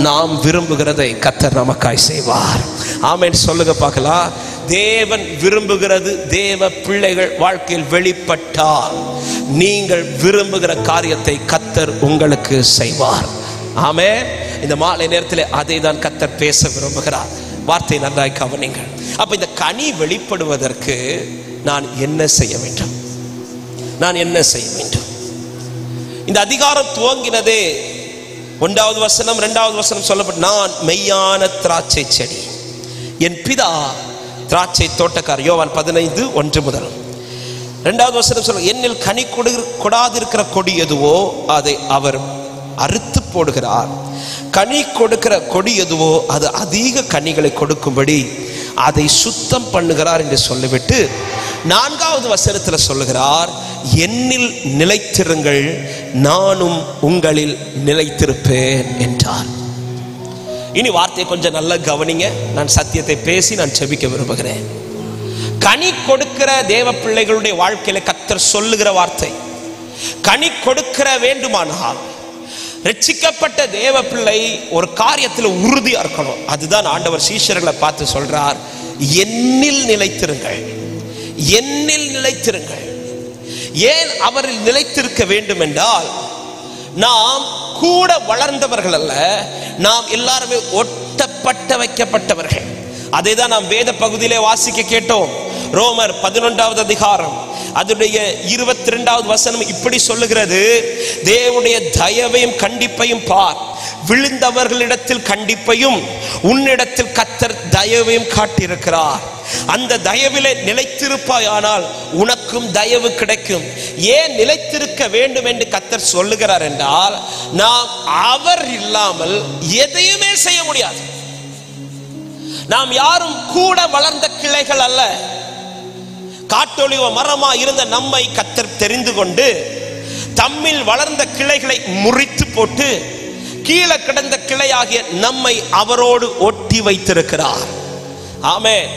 நாம் விரும்புகிறதை கர்த்தர் நமக்காய் செய்வார். ஆமென் சொல்லுங்க பார்க்கலாம். தேவன் விரும்புகிறது தேவ பிள்ளைகள் வாழ்க்கையில் வெளிப்பட்டால் நீங்கள் விரும்புகிற காரியத்தை கர்த்தர் உங்களுக்கு செய்வார். ஆமென். இந்த மாலை நேரத்தில் அதை தான் கர்த்தர் பேச விரும்புகிறார். வார்த்தை நன்றாய் கவனிங்கள். அப்ப இந்த கனி வெளிப்படுவதற்கு நான் என்ன செய்ய வேண்டும்? நான் என்ன செய்ய வேண்டும்? இந்த அதிகாரம் துவங்கினதே 1வது வசனம் 2வது வசனம் சொல்லப்பட்டு, நான் மெய்யான திராட்சை செடி, என் பிதா திராட்சை தோட்டக்கார். யோவான் 15:1 முதல் 2வது வசனம் சொல்ல, என்னில் கனி கொடாதிருக்கிற கொடி எதுவோ அதை அவர் அறுத்து போடுகிறார், கனி கொடுக்கிற கொடி எதுவோ அது அதிக கனிகளை கொடுக்கும்படி அதை சுத்தம் பண்ணுகிறார் என்று சொல்லிவிட்டு 4வது வசனத்தில் சொல்லுகிறார், என்னில் நிலைத்திருங்கள் நானும் உங்களில் நிலைத்திருப்பேன் என்றார். இனி வார்த்தையை கொஞ்சம் நல்லா கவனிங்க. நான் சத்தியத்தை பேசி நான் செபிக்க விரும்புகிறேன். கனி கொடுக்கிற தேவ பிள்ளைகளுடைய வாழ்க்கையில கர்த்தர் சொல்லுகிற வார்த்தை, கனி கொடுக்கிற வேண்டுமானால் ரட்சிக்கப்பட்ட தேவ பிள்ளை ஒரு காரியத்தில் உறுதியா இருக்கணும். அதுதான் ஆண்டவர் சீஷர்களை பார்த்து சொல்றார், என்னில் நிலைத்திருங்கள், என்னில் நிலைத்திருங்கள். ஏன் அவரில் நிலைத்திருக்க வேண்டும் என்றால், நாம் கூட வளர்ந்தவர்கள் அல்ல, நாம் எல்லாருமே ஒட்டப்பட்ட வைக்கப்பட்டவர்கள். அதை தான் நாம் வேத பகுதியிலே வாசிக்க கேட்டோம். ரோமர் 11வது அதிகாரம் அதனுடைய 22வது வசனம் இப்படி சொல்லுகிறது, தேவனுடைய தயவையும் கண்டிப்பையும் பார், விழுந்தவர்களிடத்தில் கண்டிப்பையும் உன்னிடத்தில் கர்த்தர் தயவையும் காட்டியிருக்கிறார். அந்த தயவிலே நிலைத்திருப்பாயானால் உனக்கும் தயவு கிடைக்கும். ஏன் நிலைத்திருக்க வேண்டும் என்று கர்த்தர் சொல்லுகிறார் என்றால், நாம் அவர் இல்லாமல் எதையுமே செய்ய முடியாது. நாம் யாரும் கூட வளர்ந்த கிளைகள் அல்ல. காட்டொலிவ மரமா இருந்த நம்மை கர்த்தர் தெரிந்து கொண்டு தம்மில் வளர்ந்த கிளைகளை முறித்து போட்டு கீழே கிடந்த கிளையாகிய நம்மை அவரோடு ஒட்டி வைத்திருக்கிறார். ஆமென்.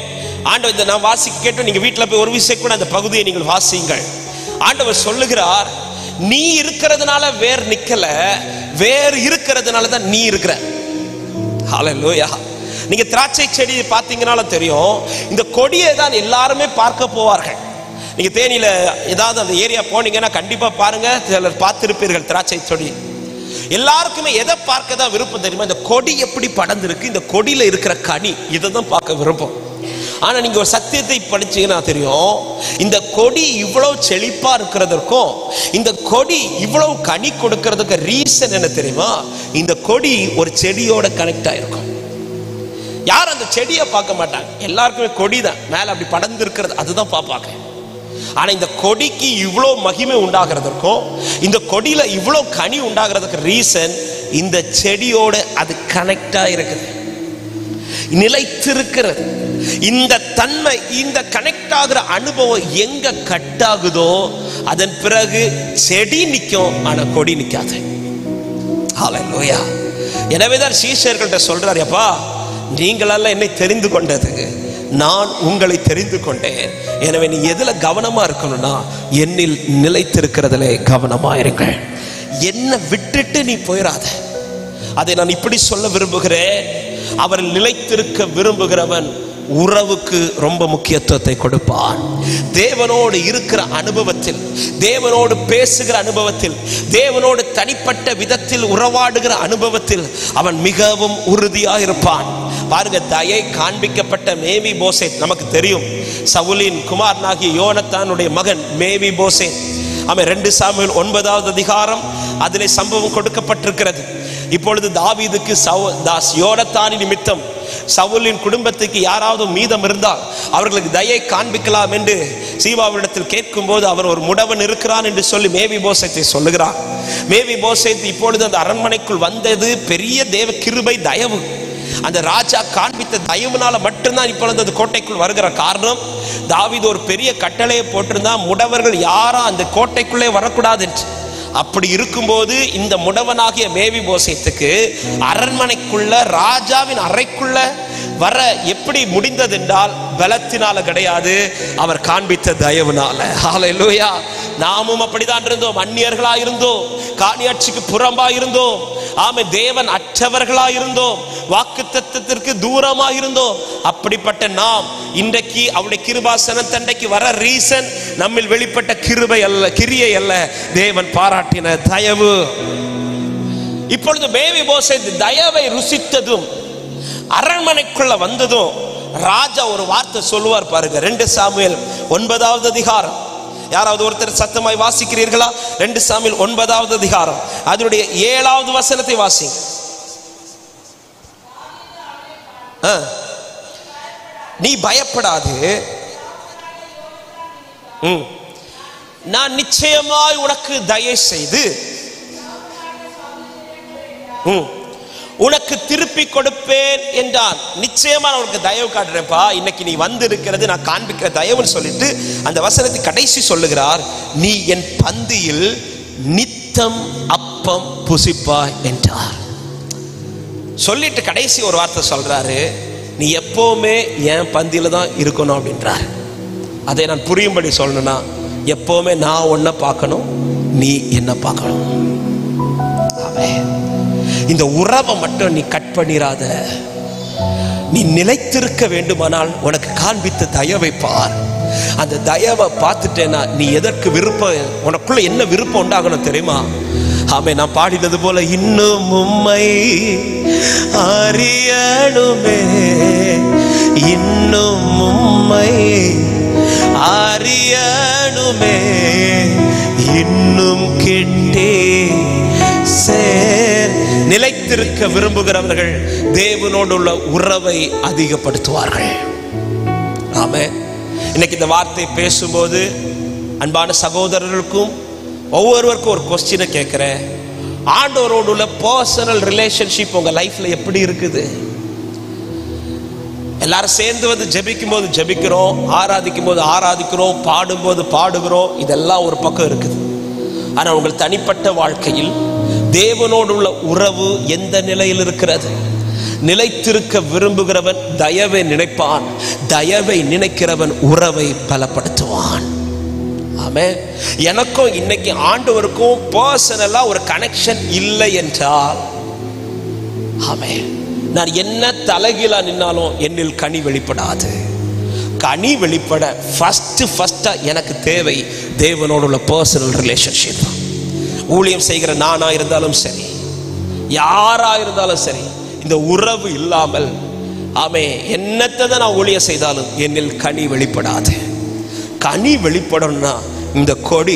ஆண்டவர் இதை நான் வாசிக்க கேட்டு நீங்க வீட்டுல போய் ஒரு விஷயம் கூட அந்த பகுதியை நீங்கள் வாசியுங்கள். ஆண்டவர் சொல்லுகிறார், நீ இருக்கிறதுனால வேர் நிக்கல, வேர் இருக்கிறதுனால தான் நீ இருக்கிற. ஹல்லேலூயா. நீங்க திராட்சை செடி பார்த்தீங்கன்னால தெரியும், இந்த கொடியை தான் எல்லாருமே பார்க்க போவார்கள். நீங்க தேனியில ஏதாவது அந்த ஏரியா போனீங்கன்னா கண்டிப்பா பாருங்க, சிலர் பார்த்திருப்பீர்கள் திராட்சை செடி. எல்லாருக்குமே எதை பார்க்க தான் விருப்பம் தெரியுமா? இந்த கொடி எப்படி படர்ந்திருக்கு, இந்த கொடியில இருக்கிற கனி, இதை தான் பார்க்க விருப்பம். ஆனா நீங்க ஒரு சத்தியத்தை படிச்சீங்கன்னா தெரியும், இந்த கொடி இவ்வளவு செழிப்பா இருக்கிறதற்கும் இந்த கொடி இவ்வளவு கனி கொடுக்கிறதுக்கு ரீசன் என்ன தெரியுமா? இந்த கொடி ஒரு செடியோட கனெக்ட் ஆயிருக்கும். யாரும் அந்த செடியை பார்க்க மாட்டாங்க, எல்லாருக்குமே கொடி தான் மேல அப்படி படர்ந்து இருக்கிறது, அதுதான் பார்ப்பாங்க. ஆனா இந்த கொடிக்கு இவ்வளவு மகிமை உண்டாகிறதுக்கும் இந்த கொடியில இவ்வளவு கனி உண்டாகிறதுக்கு ரீசன் இந்த செடியோட அது கனெக்டா இருக்குது, நிலைத்திருக்கிறது. இந்த தன்மை, இந்த கனெக்ட் ஆகிற அனுபவம் எங்க கட் ஆகுதோ அதன் பிறகு செடி நிற்கும், ஆனா கொடி நிற்காது. ஹல்லேலூயா. எனவேதான் சீஷர்கள்ட்ட சொல்றாரு, அப்பா நீங்களல்ல என்னை தெரிந்து கொண்டது, நான் உங்களை தெரிந்து கொண்டேன். எனவே நீ எதுல கவனமா இருக்கணும்னா என்னில் நிலைத்திருக்கிறதுல கவனமா இருங்கள். என்ன விட்டுட்டு நீ போயிடாத. அதை நான் இப்படி சொல்ல விரும்புகிறேன், அவர் நிலைத்திருக்க விரும்புகிறவன் உறவுக்கு ரொம்ப முக்கியத்துவத்தை கொடுப்பான். தேவனோடு இருக்கிற அனுபவத்தில், தேவனோடு பேசுகிற அனுபவத்தில், தேவனோடு தனிப்பட்ட விதத்தில் உறவாடுகிற அனுபவத்தில் அவன் மிகவும் உறுதியாக இருப்பான். பாருங்க, தயை காண்பிக்கப்பட்ட மேவி போசேத் நமக்கு தெரியும். சவுலின் குமாரனாகிய யோனத்தானுடைய மகன் மேவி போசேத். அவன் 2 சாமுவேல் 9வது அதிகாரம் அதிலே சம்பவம் கொடுக்கப்பட்டிருக்கிறது. இப்பொழுது தாவீதுக்கு யோனத்தானின் நிமித்தம் சவுலின் குடும்பத்துக்கு யாராவது மீதம் இருந்தால் அவர்களுக்கு தயை காண்பிக்கலாம் என்று சீபாவிடத்தில் கேட்கும் போது அவர் ஒரு முடவன் இருக்கிறான் என்று சொல்லி மேவி போசேத்தை சொல்லுகிறார். மேவி போசேத் இப்பொழுது அந்த அரண்மனைக்குள் வந்தது பெரிய தேவ கிருபை, தயவு. அந்த ராஜா காண்பித்த தயவுனால மட்டும்தான் இப்பொழுது அந்த கோட்டைக்குள் வருகிற காரணம். தாவீது ஒரு பெரிய கட்டளையை போட்டிருந்தான், முடவர்கள் யாரும் அந்த கோட்டைக்குள்ளே வரக்கூடாது என்று. அப்படி இருக்கும்போது இந்த முடவனாகிய மேவி போசேத்துக்கு அரண்மனைக்குள்ள, ராஜாவின் அறைக்குள்ள வர எப்படி முடிந்தது என்றால் பலத்தினால கிடையாது, அவர் காண்பித்த தயவுனால. ஹல்லேலூயா. நாமும் அப்படிதான் இருந்தோம், அந்நியர்களா இருந்தோம், காணியாட்சிக்கு புறம்பா இருந்தோம், ஆமே தேவன் அற்றவர்களா இருந்தோம், வாக்குத்தத்தத்திற்கு தூரமா இருந்தோம். அப்படிப்பட்ட நாம் இன்றைக்கு அவருடைய கிருபாசனம் தண்டைக்கு வர ரீசன் நம்மில் வெளிப்பட்ட கிருபை அல்ல, கிரியை அல்ல, தேவன் பாராட்டின தயவு. இப்பொழுது மேவி போசேத் தயவை ருசித்ததும் அரண்மனைக்குள்ள வந்ததும் ராஜா ஒரு வார்த்தை சொல்லுவார் பாருங்க. 2 சாமுவேல் 9வது அதிகாரம். யாராவது ஒருத்தர் சத்தமாய் வாசிக்கிறீர்களா? 2 சாமுவேல் 9வது அதிகாரம் அதனுடைய 7வது வசனத்தை வாசிங்க. நீ பயப்படாது, நான் நிச்சயமாய் உனக்கு தயை செய்து உனக்கு திருப்பி கொடுப்பேன் என்றான். நிச்சயமா உனக்கு தயவு காட்டுறேன்ப்பா, இன்னைக்கு நீ வந்து இருக்கிறது நான் காண்பிக்கிற தயவுன்னு சொல்லிட்டு அந்த வசனத்தை கடைசி சொல்லுகிறார், நீ என் பந்தியில் நித்தம் அப்பம் புசிப்பாய் என்றார். சொல்லிட்டு கடைசி ஒரு வார்த்தை சொல்றாரு, நீ எப்பவுமே என் பந்தியில தான் இருக்கணும் அப்படின்றார். அதை நான் புரியும்படி சொல்லணும்னா, எப்பவுமே நான் உன்னை பார்க்கணும், நீ என்ன பார்க்கணும். இந்த உறவை மட்டும் நீ கட் பண்ணிராத. நீ நிலைத்திருக்க வேண்டுமானால் உனக்கு காண்பித்த தயவை பார். அந்த தயவை பார்த்துட்டேன்னா நீ எதற்கு விருப்பம், உனக்குள்ள என்ன விருப்பம் உண்டாகணும் தெரியுமா? ஆமே, நான் பாடினது போல இன்னும் உம்மை அறியணுமே, இன்னும் உம்மை அறியணுமே, இன்னும் கிட்டே சேர். நிலைத்திருக்க விரும்புகிறவர்கள் தேவனோடு உள்ள உறவை அதிகப்படுத்துவார்கள். ஆமே, இன்னைக்கு இந்த வார்த்தை பேசும்போது அன்பான சகோதரர்களுக்கும் ஒவ்வொருவருக்கும் ஒரு கொஸ்டினை கேட்கிறேன். ஆண்டவரோடு உள்ள பர்சனல் ரிலேஷன்ஷிப் உங்க லைஃப்ல எப்படி இருக்குது? எல்லாரும் சேர்ந்து வந்து ஜெபிக்கும் போது ஜெபிக்கிறோம், ஆராதிக்கும் போது ஆராதிக்கிறோம், பாடும்போது பாடுகிறோம், இதெல்லாம் ஒரு பக்கம் இருக்குது. ஆனால் உங்கள் தனிப்பட்ட வாழ்க்கையில் தேவனோடு உள்ள உறவு எந்த நிலையில் இருக்கிறது? நிலைத்திருக்க விரும்புகிறவன் தயவை நினைப்பான், தயவை நினைக்கிறவன் உறவை பலப்படுத்துவான். ஆமே, எனக்கும் இன்னைக்கு ஆண்டவருக்கும் பர்சனலா ஒரு கனெக்ஷன் இல்லை என்றால், ஆமே, நான் என்ன தலைகீழா நின்னாலும் என்னில் கனி வெளிப்படாது. கனி வெளிப்பட ஃபர்ஸ்டா எனக்கு தேவை தேவனோடு உள்ள பர்சனல் ரிலேஷன்ஷிப். ஊழியம் செய்கிற நானா இருந்தாலும் சரி, யாரா இருந்தாலும் சரி, இந்த உறவு இல்லாமல் ஆமே என்னத்தை தான் நான் ஊழியம் செய்தாலும் என்னில் கனி வெளிப்படாது. கனி வெளிப்படணும்னா இந்த கொடி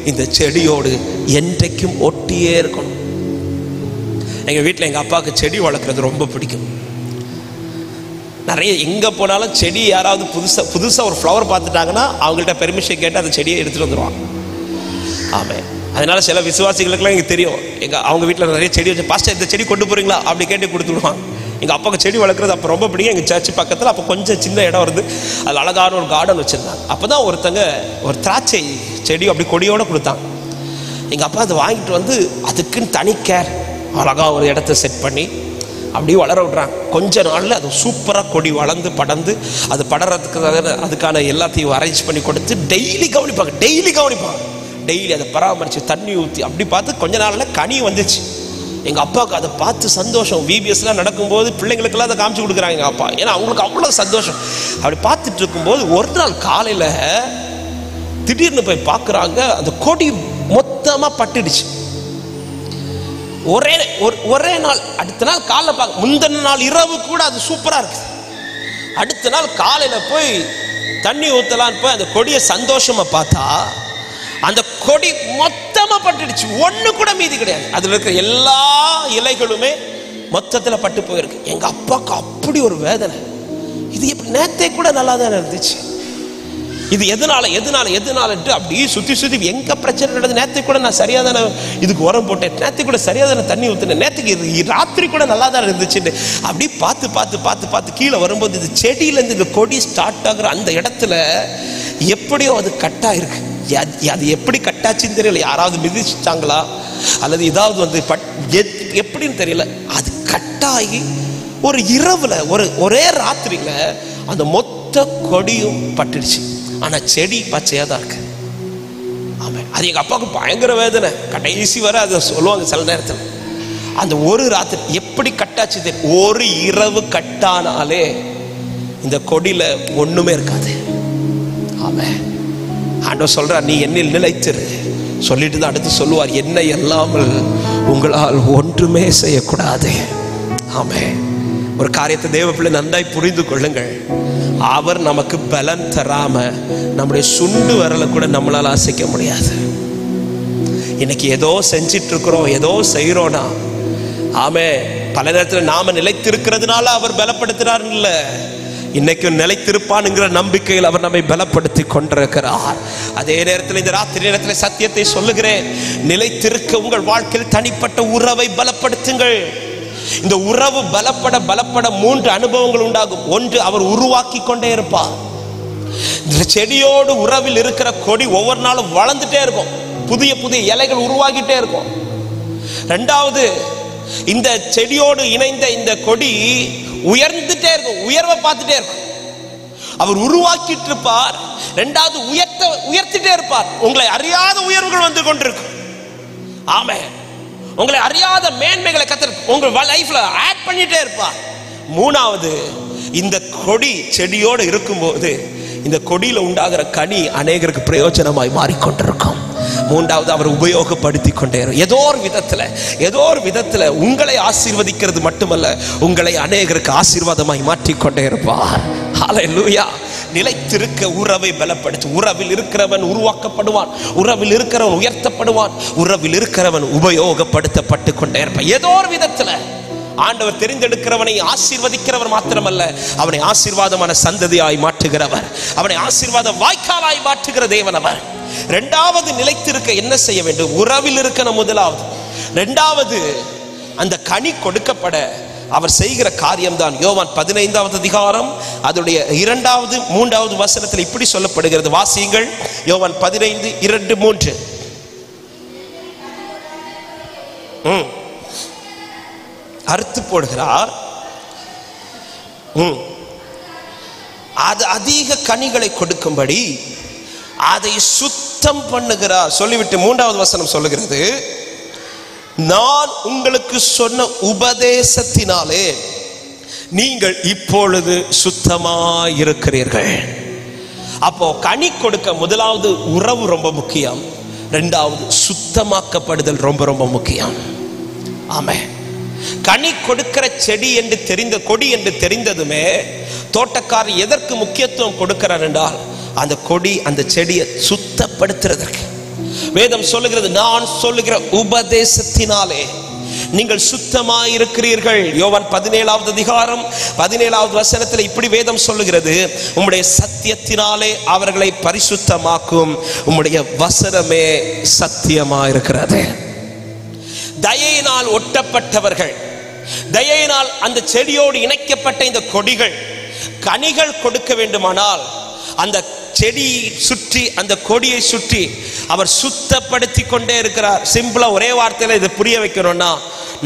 இந்த செடியோடு என்றைக்கும் ஒட்டியே இருக்கணும். எங்கள் வீட்டில் எங்கள் அப்பாவுக்கு செடி வளர்க்குறது ரொம்ப பிடிக்கும். நிறைய எங்கே போனாலும் செடி யாராவது புதுசாக ஒரு ஃப்ளவர் பார்த்துட்டாங்கன்னா அவங்கள்ட்ட பெர்மிஷன் கேட்டு அந்த செடியை எடுத்துகிட்டு வந்துடுவாங்க. ஆமாம், அதனால சில விசுவாசிகளுக்குலாம் எனக்கு தெரியும், அவங்க வீட்டில் நிறைய செடி வச்சு, பாஸ்டர் இந்த செடி கொண்டு போகிறீங்களா அப்படி கேட்டு கொடுத்துடுவாங்க. எங்கள் அப்பாவுக்கு செடி வளர்க்குறது அப்போ ரொம்ப பிடிக்கும். எங்கள் சர்ச்சு பக்கத்தில் அப்போ கொஞ்சம் சின்ன இடம் வருது, அதில் அழகான ஒரு கார்டன் வச்சுருந்தாங்க. அப்போ தான் ஒருத்தங்க ஒரு திராட்சை செடி அப்படி கொடியோடு கொடுத்தாங்க. எங்கள் அப்பா அதை வாங்கிட்டு வந்து அதுக்குன்னு தனி கேர், அழகாக ஒரு இடத்த செட் பண்ணி அப்படியே வளர விட்றாங்க. கொஞ்ச நாளில் அது சூப்பராக கொடி வளர்ந்து படர்ந்து அது படறதுக்கு அதுக்கான எல்லாத்தையும் அரேஞ்ச் பண்ணி கொடுத்து டெய்லி கவனிப்பாங்க. டெய்லி அதை பராமரித்து தண்ணி ஊற்றி அப்படி பார்த்து கொஞ்ச நாளில் கனி வந்துச்சு. எங்கள் அப்பாவுக்கு அதை பார்த்து சந்தோஷம். விபிஎஸ்லாம் நடக்கும்போது பிள்ளைங்களுக்கெல்லாம் அதை காமிச்சு கொடுக்குறாங்க எங்கள் அப்பா, ஏன்னா அவங்களுக்கு அவ்வளோ சந்தோஷம். அப்படி பார்த்துட்டு இருக்கும்போது ஒரு நாள் காலையில் திடீர்னு போய் பார்க்குறாங்க, அந்த கொடி மொத்தமாக பட்டுடுச்சு. ஒரே நாள். அடுத்த நாள் காலைல பார்க்க, முந்தின நாள் இரவு கூட அது சூப்பராக இருக்குது. அடுத்த நாள் காலையில் போய் தண்ணி ஊற்றலான்னு போய் அந்த கொடியை சந்தோஷமாக பார்த்தா அந்த கொடி மொத்தமாக பட்டுடுச்சு. ஒன்று கூட மீதி கிடையாது. அதில் இருக்கிற எல்லா இலைகளுமே மொத்தத்தில் பட்டு போயிருக்கு. எங்கள் அப்பாவுக்கு அப்படி ஒரு வேதனை. இது எப்படி நேத்தே கூட நல்லா தானே இருந்துச்சு, இது எதனாலன்ட்டு அப்படியே சுற்றி எங்கே பிரச்சனை நடந்தது? நேற்று கூட நான் சரியாக தானே இதுக்கு உரம் போட்டேன், நேற்று கூட சரியாக தானே தண்ணி ஊற்றினேன், நேற்றுக்கு இது ராத்திரி கூட நல்லா தானே இருந்துச்சுன்னு அப்படி பார்த்து கீழே வரும்போது இது செடியிலேருந்து இந்த கொடி ஸ்டார்ட் ஆகுற அந்த இடத்துல எப்படியோ அது கட்டாயிருக்கு. அது எப்படி கட்டாச்சுன்னு தெரியல, யாராவது மிதிச்சிட்டாங்களா அல்லது ஏதாவது வந்து எப்படின்னு தெரியல. அது கட்டாகி ஒரு இரவுல ஒரே ராத்திரியில அந்த மொத்த கொடியும் பட்டுடுச்சு. ஆனா செடி பச்சையா தான் இருக்கு. ஆமா, அது எங்க அப்பாவுக்கு பயங்கர வேதனை. கடைசி வரை அதை சொல்லுவாங்க சில நேரத்தில். அந்த ஒரு ராத்திரி எப்படி கட்டாச்சு, ஒரு இரவு கட்டானாலே இந்த கொடியில ஒண்ணுமே இருக்காது. ஆமா, ஆண்டவர் சொல்றார், நீ என்னில் நிலைத்திரு. சொல்லிட்டு தான் அடுத்து சொல்லுவார், என்னை இல்லாமல் உங்களால் ஒன்றுமே செய்யக்கூடாது. ஆமே, ஒரு காரியத்தை தேவ பிள்ளை நன்றாய் புரிந்து கொள்ளுங்கள். அவர் நமக்கு பலன் தராம நம்முடைய சுண்டு வரல கூட நம்மளால் அசைக்க முடியாது. இன்னைக்கு ஏதோ செஞ்சிட்டு இருக்கிறோம், ஏதோ செய்யறோம்னா, ஆமே, பல நேரத்தில் நாம நிலைத்திருக்கிறதுனால அவர் பலப்படுத்துறார் இல்ல, இன்னைக்கும் நிலைத்திருப்பான்ங்கிற நம்பிக்கையில் அவர் நம்மை பலப்படுத்தி கொண்டிருக்கிறார். அதே நேரத்தில் இந்த ராத்திரி நேரத்தில் சத்தியத்தை சொல்லுகிறேன், நிலைத்திருக்க உங்கள் வாழ்க்கையில் தனிப்பட்ட உறவை பலப்படுத்துங்கள். இந்த உறவு பலப்பட 3 அனுபவங்கள் உண்டாகும். ஒன்று, அவர் உருவாக்கி கொண்டே இருப்பார். செடியோடு உறவில் இருக்கிற கொடி ஒவ்வொரு நாளும் வளர்ந்துட்டே இருக்கும், புதிய இலைகள் உருவாகிட்டே இருக்கும். 2வது, இந்த செடியோடு இணைந்த இந்த கொடி உயர்ந்துட்டே இருக்கும், உயர்வை பார்த்துட்டே இருக்கும். அவர் உருவாக்கிட்டு இருப்பார். 2வது, உயர்த்திட்டே இருப்பார். உங்களை அறியாத உயர்வுகள் வந்து கொண்டிருக்கும். ஆமே, உங்களை அறியாத மேன்மைகளை கத்தர் உங்க லைஃப்ல ஆட் பண்ணிட்டே இருப்பார். 3வது, இந்த கொடி செடியோடு இருக்கும்போது இந்த கொடியில உண்டாகிற கனி அநேகருக்கு பிரயோஜனமாய் மாறிக்கொண்டிருக்கும். மூன்றாவது அவர் உபயோகப்படுத்தி கொண்டே ஏதோ ஒரு விதத்துல உங்களை ஆசீர்வதிக்கிறது மட்டுமல்ல, உங்களை அநேகருக்கு ஆசீர்வாதமாய் மாற்றிக்கொண்டே இருப்பார். ஹல்லேலூயா. நிலைத்திருக்க உறவை பலப்படுத்தி. உறவில் இருக்கிறவன் உருவாக்கப்படுவான், உறவில் இருக்கிறவன் உயர்த்தப்படுவான், உறவில் இருக்கிறவன் உபயோகப்படுத்தப்பட்டு கொண்டே இருப்பான். ஏதோ ஒரு விதத்துல ஆண்டவர் தெரிந்தெடுக்கிறவனை ஆசீர்வதிக்கிறவர் மாத்திரமல்ல, அவனை ஆசீர்வாதமான சந்ததியாய் மாற்றுகிறவர், அவனை ஆசீர்வாத வாய்க்காலாய் மாற்றுகிற தேவன் அவர். இரண்டாவது, நிலைத்திருக்க என்ன செய்ய வேண்டும்? உறவில் இருக்கணும் முதலாவது. இரண்டாவது, அந்த கனி கொடுக்கப்பட அவர் செய்கிற காரியம்தான். யோவான் 15வது அதிகாரம் அதனுடைய 2வது 3வது வசனத்தில் இப்படி சொல்லப்படுகிறது. வாசியுங்கள். யோவான் 15:2-3. அறுத்து போடுகிறார். அது அதிக கனிகளை கொடுக்கும்படி அதை சுத்தம் பண்ணுகிறார். சொல்லிவிட்டு 3வது வசனம் சொல்லுகிறது, நான் உங்களுக்கு சொன்ன உபதேசத்தினாலே நீங்கள் இப்பொழுது சுத்தமாயிருக்கிறீர்கள். அப்போ கனி கொடுக்க முதலாவது உறவு ரொம்ப முக்கியம், இரண்டாவது சுத்தமாக்கப்படுதல் ரொம்ப ரொம்ப முக்கியம். ஆமென். கனி கொடுக்கிற செடி என்று தெரிந்த கொடி என்று தெரிந்ததுமே தோட்டக்காரர் எதற்கு முக்கியத்துவம் கொடுக்கிறார் என்றால், அந்த கொடி அந்த செடியை சுத்தப்படுத்துறதற்கு. வேதம் சொல்லுகிறது, நான் சொல்லுகிற உபதேசத்தினாலே நீங்கள் சுத்தமாயிருக்கிறீர்கள். யோவான் 17வது அதிகாரம் 17வது வசனத்தில் இப்படி வேதம் சொல்லுகிறது, உம்முடைய சத்தியத்தினாலே அவர்களை பரிசுத்தமாக்கும், உம்முடைய வசனமே சத்தியமாயிருக்கிறது. தயையினால் ஒட்டப்பட்டவர்கள், தயையினால் அந்த செடியோடு இணைக்கப்பட்ட இந்த கொடிகள் கனிகள் கொடுக்க வேண்டுமானால் அந்த செடியை சுற்றி அந்த கொடியை சுற்றி அவர் சுத்தப்படுத்தி கொண்டே இருக்கிறார். சிம்பிளா ஒரே வார்த்தையில இதை புரிய வைக்கணும்னா,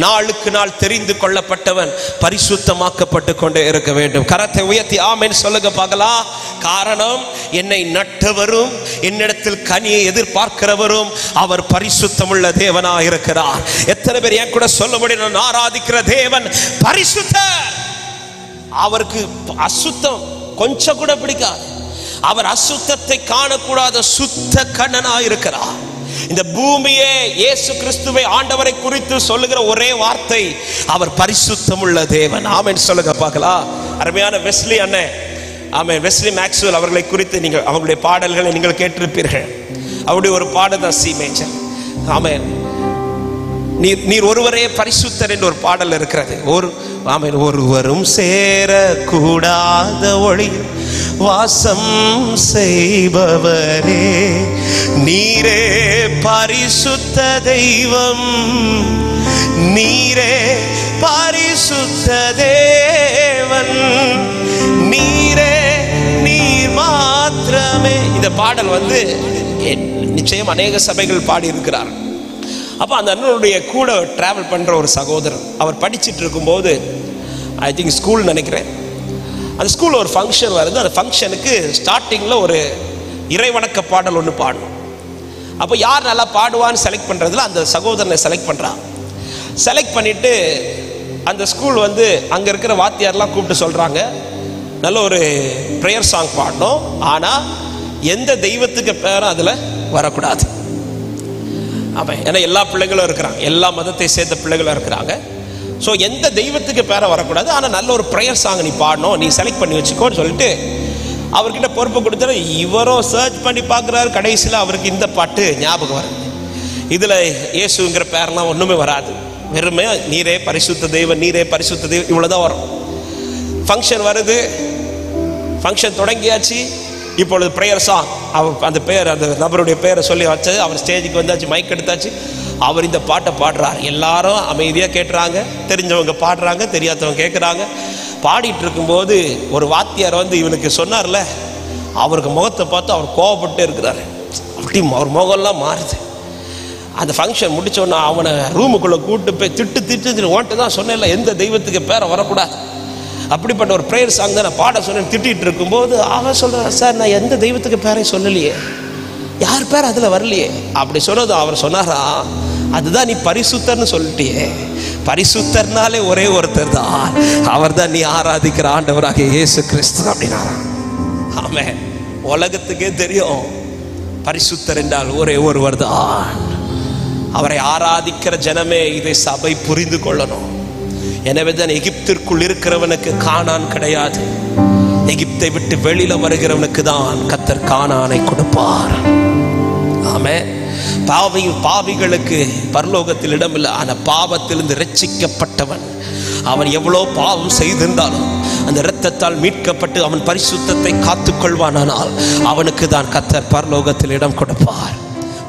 நாளுக்கு நாள் தெரிந்து கொள்ளப்பட்டவன் பரிசுத்தமாக்கப்பட்டு கொண்டே இருக்க வேண்டும். கரத்தை உயர்த்தி ஆமென் சொல்லுங்க பார்க்கலாம். காரணம், என்னை நட்டவரும் என்னிடத்தில் கனியை எதிர்பார்க்கிறவரும் அவர் பரிசுத்தமுள்ள தேவனாக இருக்கிறார். எத்தனை பேர் என் கூட சொல்ல முடியும், நான் ஆராதிக்கிற தேவன் பரிசுத்தர். அவருக்கு அசுத்தம் கொஞ்சம் கூட பிடிக்காது. அவர் அசுத்தத்தை காணக்கூடாத சுத்த கண்ணனாக இருக்கிறார். இந்த பூமியே இயேசு கிறிஸ்துவை ஆண்டவரை குறித்து சொல்லுகிற ஒரே வார்த்தை, அவர் பரிசுத்தமுள்ள தேவன். ஆமென் சொல்லுங்க பார்க்கலாம். அருமையான வெஸ்லி அண்ணன், ஆமென், வெஸ்லி மேக்ஸ்வெல் அவர்களை குறித்து நீங்கள் அவருடைய பாடல்களை நீங்கள் கேட்டிருப்பீர்கள். அவருடைய ஒரு பாடல் தான் சி மேஜர். ஆமென். நீர் ஒருவரே பரிசுத்தர் என்று ஒரு பாடல் இருக்கிறது. ஆமென். ஒருவரும் சேர கூடாத ஒளி வாசம் செய்பவரே, நீரே பரிசுத்த தெய்வம், நீரே பரிசுத்த தேவன், நீரே நீர் மாத்திரமே. இந்த பாடல் நிச்சயம் அநேக சபைகள் பாடி இருக்கிறார். அப்போ அந்த அண்ணனுடைய கூட டிராவல் பண்ணுற ஒரு சகோதரன், அவர் படிச்சுட்டு இருக்கும்போது, ஐ திங்க் ஸ்கூல் நினைக்கிறேன், அந்த ஸ்கூலில் ஒரு ஃபங்க்ஷன் வருது. அந்த ஃபங்க்ஷனுக்கு ஸ்டார்டிங்கில் ஒரு இறைவணக்க பாடல் ஒன்று பாடணும். அப்போ யார் நல்லா பாடுவான்னு செலக்ட் பண்ணுறதுல அந்த சகோதரனை செலக்ட் பண்ணுறான். செலக்ட் பண்ணிவிட்டு அந்த ஸ்கூல் அங்கே இருக்கிற வாத்தியாரெலாம் கூப்பிட்டு சொல்கிறாங்க, நல்ல ஒரு ப்ரேயர் சாங் பாடணும், ஆனால் எந்த தெய்வத்துக்கு பேரும் அதில் வரக்கூடாது. ஆமாம், ஏன்னா எல்லா பிள்ளைகளும் இருக்கிறாங்க, எல்லா மதத்தை சேர்ந்த பிள்ளைகளும் இருக்கிறாங்க. ஸோ எந்த தெய்வத்துக்கு பேரை வரக்கூடாது, ஆனால் நல்ல ஒரு ப்ரேயர் சாங் நீ பாடணும், நீ செலக்ட் பண்ணி வச்சுக்கோன்னு சொல்லிட்டு அவர்கிட்ட பொறுப்பை கொடுத்தாரு. இவரும் சர்ச் பண்ணி பார்க்குறாரு. கடைசியில் அவருக்கு இந்த பாட்டு ஞாபகம் வருது. இதில் இயேசுங்கிற பேரெல்லாம் ஒன்றுமே வராது, வெறுமே நீரே பரிசுத்த தெய்வம், நீரே பரிசுத்த தெய்வம், இவ்வளோதான் வரும். ஃபங்க்ஷன் வருது, ஃபங்க்ஷன் தொடங்கியாச்சு. இப்பொழுது ப்ரேயர் சாங், அவர் அந்த பேர் அந்த நபருடைய பேரை சொல்லி வச்சு அவர் ஸ்டேஜுக்கு வந்தாச்சு, மைக் எடுத்தாச்சு. அவர் இந்த பாட்டை பாடுறார். எல்லாரும் அமைதியாக கேட்டுறாங்க, தெரிஞ்சவங்க பாடுறாங்க, தெரியாதவங்க கேட்குறாங்க. பாடிட்டு இருக்கும்போது ஒரு வாத்தியார் இவனுக்கு சொன்னார்ல, அவருக்கு முகத்தை பார்த்து அவர் கோவப்பட்டு இருக்கிறார். அப்படி அவர் முகம்லாம் மாறுது. அந்த ஃபங்க்ஷன் முடித்தோன்னா அவனை ரூமுக்குள்ளே கூப்பிட்டு போய் திட்டு ஓன்ட்டு தான் சொன்னேன்ல, எந்த தெய்வத்துக்கு பேரை வரக்கூடாது, அப்படிப்பட்ட ஒரு ப்ரேயர் சாங் தான் நான் பாட சொன்னேன். திட்டிகிட்டு இருக்கும்போது அவன் சொல்கிறார், சார் நான் எந்த தெய்வத்துக்கு பேரையும் சொல்லலையே, யார் பேர் அதில் வரலையே. அப்படி சொன்னது அவர் சொன்னாரா, அதுதான் நீ பரிசுத்தர்னு சொல்லிட்டியே, பரிசுத்தர்னாலே ஒரே ஒருத்தர் தான், அவர் தான் நீ ஆராதிக்கிற ஆண்டவராக இயேசு கிறிஸ்து அப்படின்னா. ஆமென். உலகத்துக்கே தெரியும் பரிசுத்தர் என்றால் ஒரே ஒருவர் தான். அவரை ஆராதிக்கிற ஜனமே இதை சபை புரிந்து கொள்ளணும். எனவேதான் எகிப்திற்குள் இருக்கிறவனுக்கு கானான் கிடையாது. எகிப்தை விட்டு வெளியில வருகிறவனுக்கு தான் கர்த்தர் கானானை கொடுப்பார். ஆமென். பாவிகளுக்கு பரலோகத்தில் இடமில்லை. ஆனா பாவத்திலிருந்து ரட்சிக்கப்பட்டவன் அவன் எவ்வளோ பாவம் செய்திருந்தாலும் அந்த இரத்தத்தால் மீட்கப்பட்டு அவன் பரிசுத்தத்தை காத்துக்கொள்வானால் அவனுக்கு தான் கர்த்தர் பரலோகத்தில் இடம் கொடுப்பார்.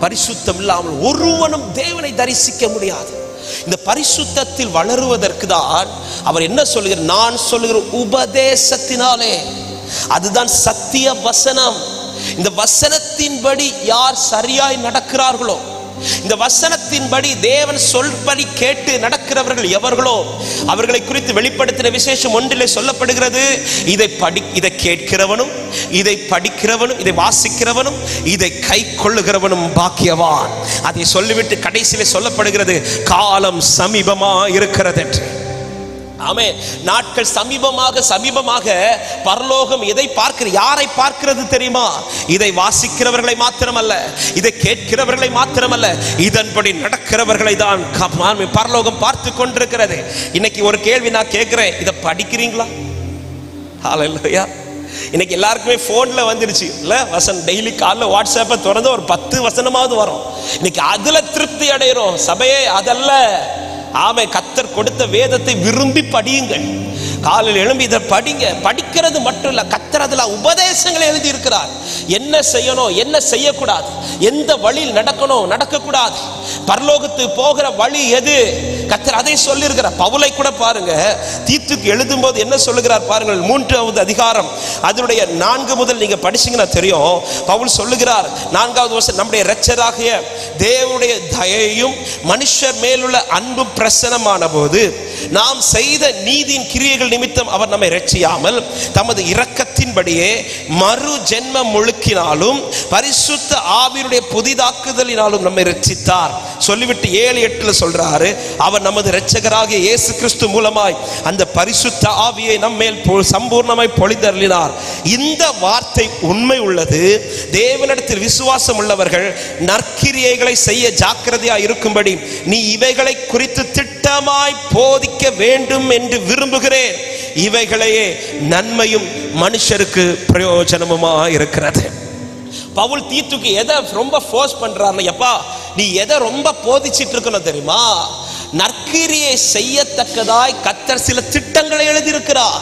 பரிசுத்தம் இல்லாமல் ஒருவனும் தேவனை தரிசிக்க முடியாது. இந்த பரிசுத்தத்தில் வளருவதற்கு தான் அவர் என்ன சொல்லுகிறார்? நான் சொல்லுகிற உபதேசத்தினாலே. அதுதான் சத்திய வசனம். இந்த வசனத்தின்படி யார் சரியாய் நடக்கிறார்களோ, இந்த வசனத்தின்படி தேவன் சொல்படி கேட்டு நடக்கிறவர்கள் எவர்களோ அவர்களை குறித்து வெளிப்படுத்தின விசேஷம் ஒன்றிலே சொல்லப்படுகிறது. இதை கேட்கிறவனும், இதை படிக்கிறவனும், இதை வாசிக்கிறவனும், இதை கை கொள்ளுகிறவனும் பாக்கியவான். அதை சொல்லிவிட்டு கடைசியிலே சொல்லப்படுகிறது, காலம் சமீபமா இருக்கிறது என்று. ஆமென். நாட்கள் சமீபமாக பரலோகம் எதை பார்க்கிறது? யாரை பார்க்கிறது தெரியுமா? இதை வாசிக்கிறவர்களை மாத்திரமல்ல, இதை கேட்கிறவர்களை மாத்திரமல்ல, இதன்படி நடக்கிறவர்களை தான் பரலோகம் பார்த்து கொண்டிருக்கிறது. இன்னைக்கு ஒரு கேள்வி நான் கேட்கிறேன், இதை படிக்கிறீங்களா? ஹல்லேலூயா. இன்னைக்கு எல்லாருக்குமே போன்ல வந்துருச்சு இல்ல வசனம். டெய்லி காலைல வாட்ஸ்அப்பை திறந்து ஒரு 10 வசனமாவது வரும். இன்னைக்கு அதுல திருப்தி அடைகிறோம். சபையே அதல்ல. ஆமே, கர்த்தர் கொடுத்த வேதத்தை விரும்பி படியுங்கள். காலையில் எழும்பி இதை படிங்க. படிக்கிறது மட்டும் இல்ல, கர்த்தர் அதுல உபதேசங்களை எழுதி இருக்கிறார். என்ன செய்யணும், என்ன செய்யக்கூடாது, எந்த வழியில் நடக்கணும், நடக்கக்கூடாது, பரலோகத்துக்கு போகிற வழி எது, கர்த்தர் அதை சொல்லி இருக்கிறார். பவுலை கூட பாருங்க, தீத்துக்கு எழுதும் போது என்ன சொல்லுகிறார் பாருங்கள். 3வது அதிகாரம் அதனுடைய 4 முதல் நீங்க படிச்சீங்கன்னா தெரியும். பவுல் சொல்லுகிறார் 4வது வசனம், நம்முடைய இரட்சகராகிய தேவனுடைய தயையும் மனுஷர் மேலுள்ள அன்பு பிரசனமான போது நாம் செய்த நீதியின் கிரியைகள் நிமித்தம் அவர் நம்மை இரட்சியாமல் தமது இரக்கத்தின்படியே மறு ஜென்ம முழுக்கினாலும் பரிசுத்த ஆவியுடைய புதிதாக்குதலினாலும் நம்மை இரட்சித்தார். சொல்லிவிட்டு 7-8 சொல்றாரு, அவர் நமது இரட்சகராகிய இயேசு கிறிஸ்து மூலமாய் அந்த பரிசுத்த ஆவியை நம்மேல் சம்பூர்ணமாய் பொழிந்தருளினார். இந்த வார்த்தை உண்மை உள்ளது. தேவனிடத்தில் விசுவாசம் உள்ளவர்கள் நற்கிரியைகளை செய்ய ஜாக்கிரதையா இருக்கும்படி நீ இவைகளை குறித்து திட்டமாய் போதிக்க வேண்டும் என்று விரும்புகிறேன். இவைகளையே நன்மையும் மனுஷருக்கு பிரயோஜனமுமா இருக்கிறது. பவுல் தீத்துக்கு எதை ரொம்ப ஃபோர்ஸ் பண்றாருன்னா, எப்பா நீ எதை ரொம்ப போதிச்சிட்டு இருக்கணும் தெரியுமா? நற்கிரியை செய்யத்தக்கதாய் கர்த்தர் சில திட்டங்களை எழுதியிருக்கிறார்.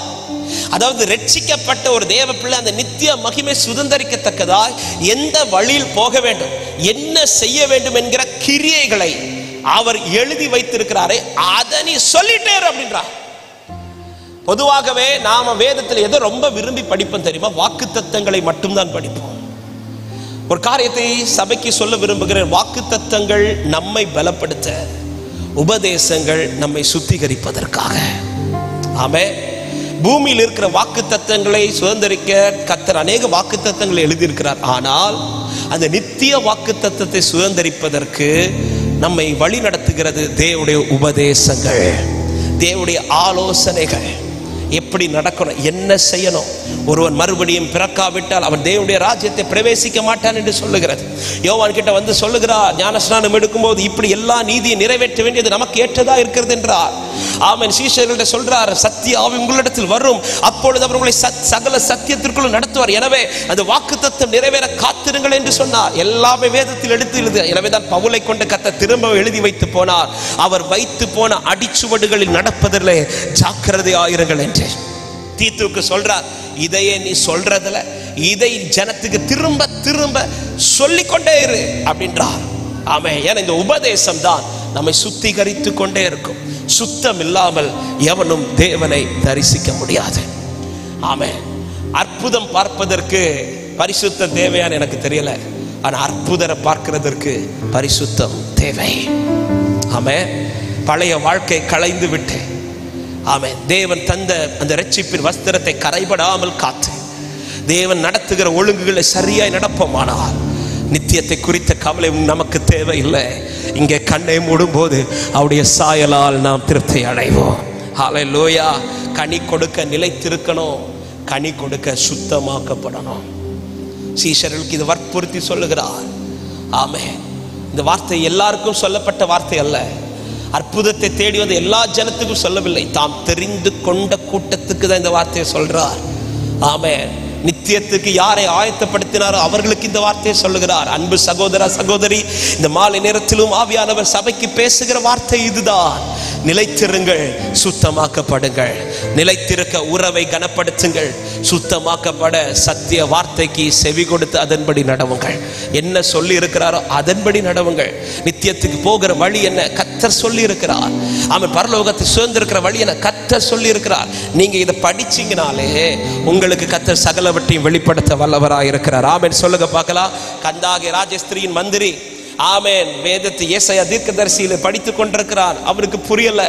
அதாவது ரட்சிக்கப்பட்ட ஒரு தேவ பிள்ளை அந்த நித்திய மகிமை சுதந்தரிக்கத்தக்கதாய் எந்த வழியில் போக வேண்டும், என்ன செய்ய வேண்டும் என்கிற கிரியைகளை அவர் எழுதி வைத்திருக்கிறாரே, அதை நீ சொல்லிட்டே அப்படின்றார். பொதுவாகவே நாம வேதத்தில் எதை ரொம்ப விரும்பி படிப்போம் தெரியுமா? வாக்குத்தத்தங்களை மட்டும்தான் படிப்போம். ஒரு காரியத்தை சபைக்கு சொல்ல விரும்புகிறேன். வாக்குத்தத்தங்கள் நம்மை பலப்படுத்த, உபதேசங்கள் நம்மை சுத்திகரிப்பதற்காக. ஆமென். பூமியில் இருக்கிற வாக்குத்தத்தங்களை சுதந்திரிக்க கர்த்தர் அநேக வாக்குத்தத்தங்களை எழுதியிருக்கிறார். ஆனால் அந்த நித்திய வாக்குத்தத்தத்தை சுதந்திரிப்பதற்கு நம்மை வழி நடத்துகிறது தேவனுடைய உபதேசங்கள், தேவனுடைய ஆலோசனைகள். எப்படி நடக்கணும், என்ன செய்யணும். ஒருவன் மறுபடியும் பிறக்காவிட்டால் அவன் தேவனுடைய ராஜ்யத்தை பிரவேசிக்க மாட்டான் என்று சொல்லுகிறது. யோவான் கிட்ட வந்து சொல்லுகிறார், ஞானஸ்நானம் எடுக்கும்போது இப்படி எல்லா நீதியை நிறைவேற்ற வேண்டியது நமக்கு ஏற்றதா இருக்கிறது என்றார். ஆமென். சீஷர்கள்ட்ட சொல்றார், சத்திய ஆவி உங்களிடத்தில் வரும், அப்பொழுது அவர் உங்களை சகல சத்தியத்திற்குள் நடத்துவார். எனவே அந்த வாக்குத்தத்தம் நிறைவேற காத்திருங்கள் என்று சொன்னார். எல்லாமே வேதத்தில் எடுத்து எழுது. எனவேதான் பவுலை கொண்டு கர்த்தர் திரும்ப எழுதி வைத்து போனார், அவர் வைத்து போன அடிச்சுவடுகளில் நடப்பதிலே ஜாக்கிரதையாயிருங்கள் என்று தீத்துவுக்கு சொல்றார். இதையே நீ சொல்றதுல இதை ஜனத்துக்கு திரும்ப திரும்ப சொல்லிக்கொண்டே இரு அப்படின்றார். ஆமே. ஏன்னா இந்த உபதேசம் தான் நம்மை சுத்திகரித்து கொண்டே இருக்கும். சுத்தம் இல்லாமல் எவனும் தேவனை தரிசிக்க முடியாது. ஆமே. அற்புதம் பார்ப்பதற்கு பரிசுத்தம் தேவையான எனக்கு தெரியல, ஆனா அற்புதரை பார்க்கிறதற்கு பரிசுத்தம் தேவை. ஆமே. பழைய வாழ்க்கை களைந்து விட்டு, ஆமே, தேவன் தந்த அந்த இரட்சிப்பின் வஸ்திரத்தை கரைபடாமல் காத்து தேவன் நடத்துகிற ஒழுங்குகளை சரியாய் நடப்போமானால் நித்தியத்தை குறித்த கவலை நமக்கு தேவையில்லை. இங்கே கண்ணை மூடும் போது அவருடைய சாயலால் நாம் திருப்தி அடைவோம். ஹல்லேலூயா. கனி கொடுக்க நிலைத்திருக்கணும், கனி கொடுக்க சுத்தமாக்கப்படணும். சீஷர்களுக்கு இது வற்புறுத்தி சொல்லுகிறார். ஆமென். இந்த வார்த்தை எல்லாருக்கும் சொல்லப்பட்ட வார்த்தை அல்ல. அற்புதத்தை தேடி வந்து எல்லா ஜனத்துக்கும் சொல்லவில்லை. தாம் தெரிந்து கொண்ட கூட்டத்துக்கு தான் இந்த வார்த்தையை சொல்றார். ஆமென். நித்தியத்துக்கு யாரை ஆயத்தப்படுத்தினாரோ அவர்களுக்கு இந்த வார்த்தையை சொல்லுகிறார். அன்பு சகோதர சகோதரி, இந்த மாலை நேரத்திலும் ஆவியானவர் சபைக்கு பேசுகிற வார்த்தை இதுதான். நிலைத்திருங்கள், சுத்தமாக்கப்படுங்கள். நிலைத்திருக்க உறவை கனப்படுத்துங்கள். சுத்தமாக்கப்பட சத்திய வார்த்தைக்கு செவி கொடுத்து அதன்படி நடவுங்கள். என்ன சொல்லி இருக்கிறாரோ அதன்படி நடவுங்கள். நித்தியத்துக்கு போகிற வழி என்ன கர்த்தர் சொல்லி இருக்கிறார். அவன் பரலோகத்தை சுதந்திருக்கிற வழி என்ன கர்த்தர் சொல்லி இருக்கிறார். நீங்க இதை படிச்சீங்கனாலே உங்களுக்கு கர்த்தர் சகலவற்றையும் வெளிப்படுத்த வல்லவராய் இருக்கிறார். ஆமென் சொல்லுங்க பார்க்கலாம். கந்தாகி ராஜஸ்திரியின் மந்திரி ஆமென் வேதத்தை ஏசாயா தீர்க்கதரிசியில படித்துக் கொண்டிருக்கிறார். அவருக்கு புரியல.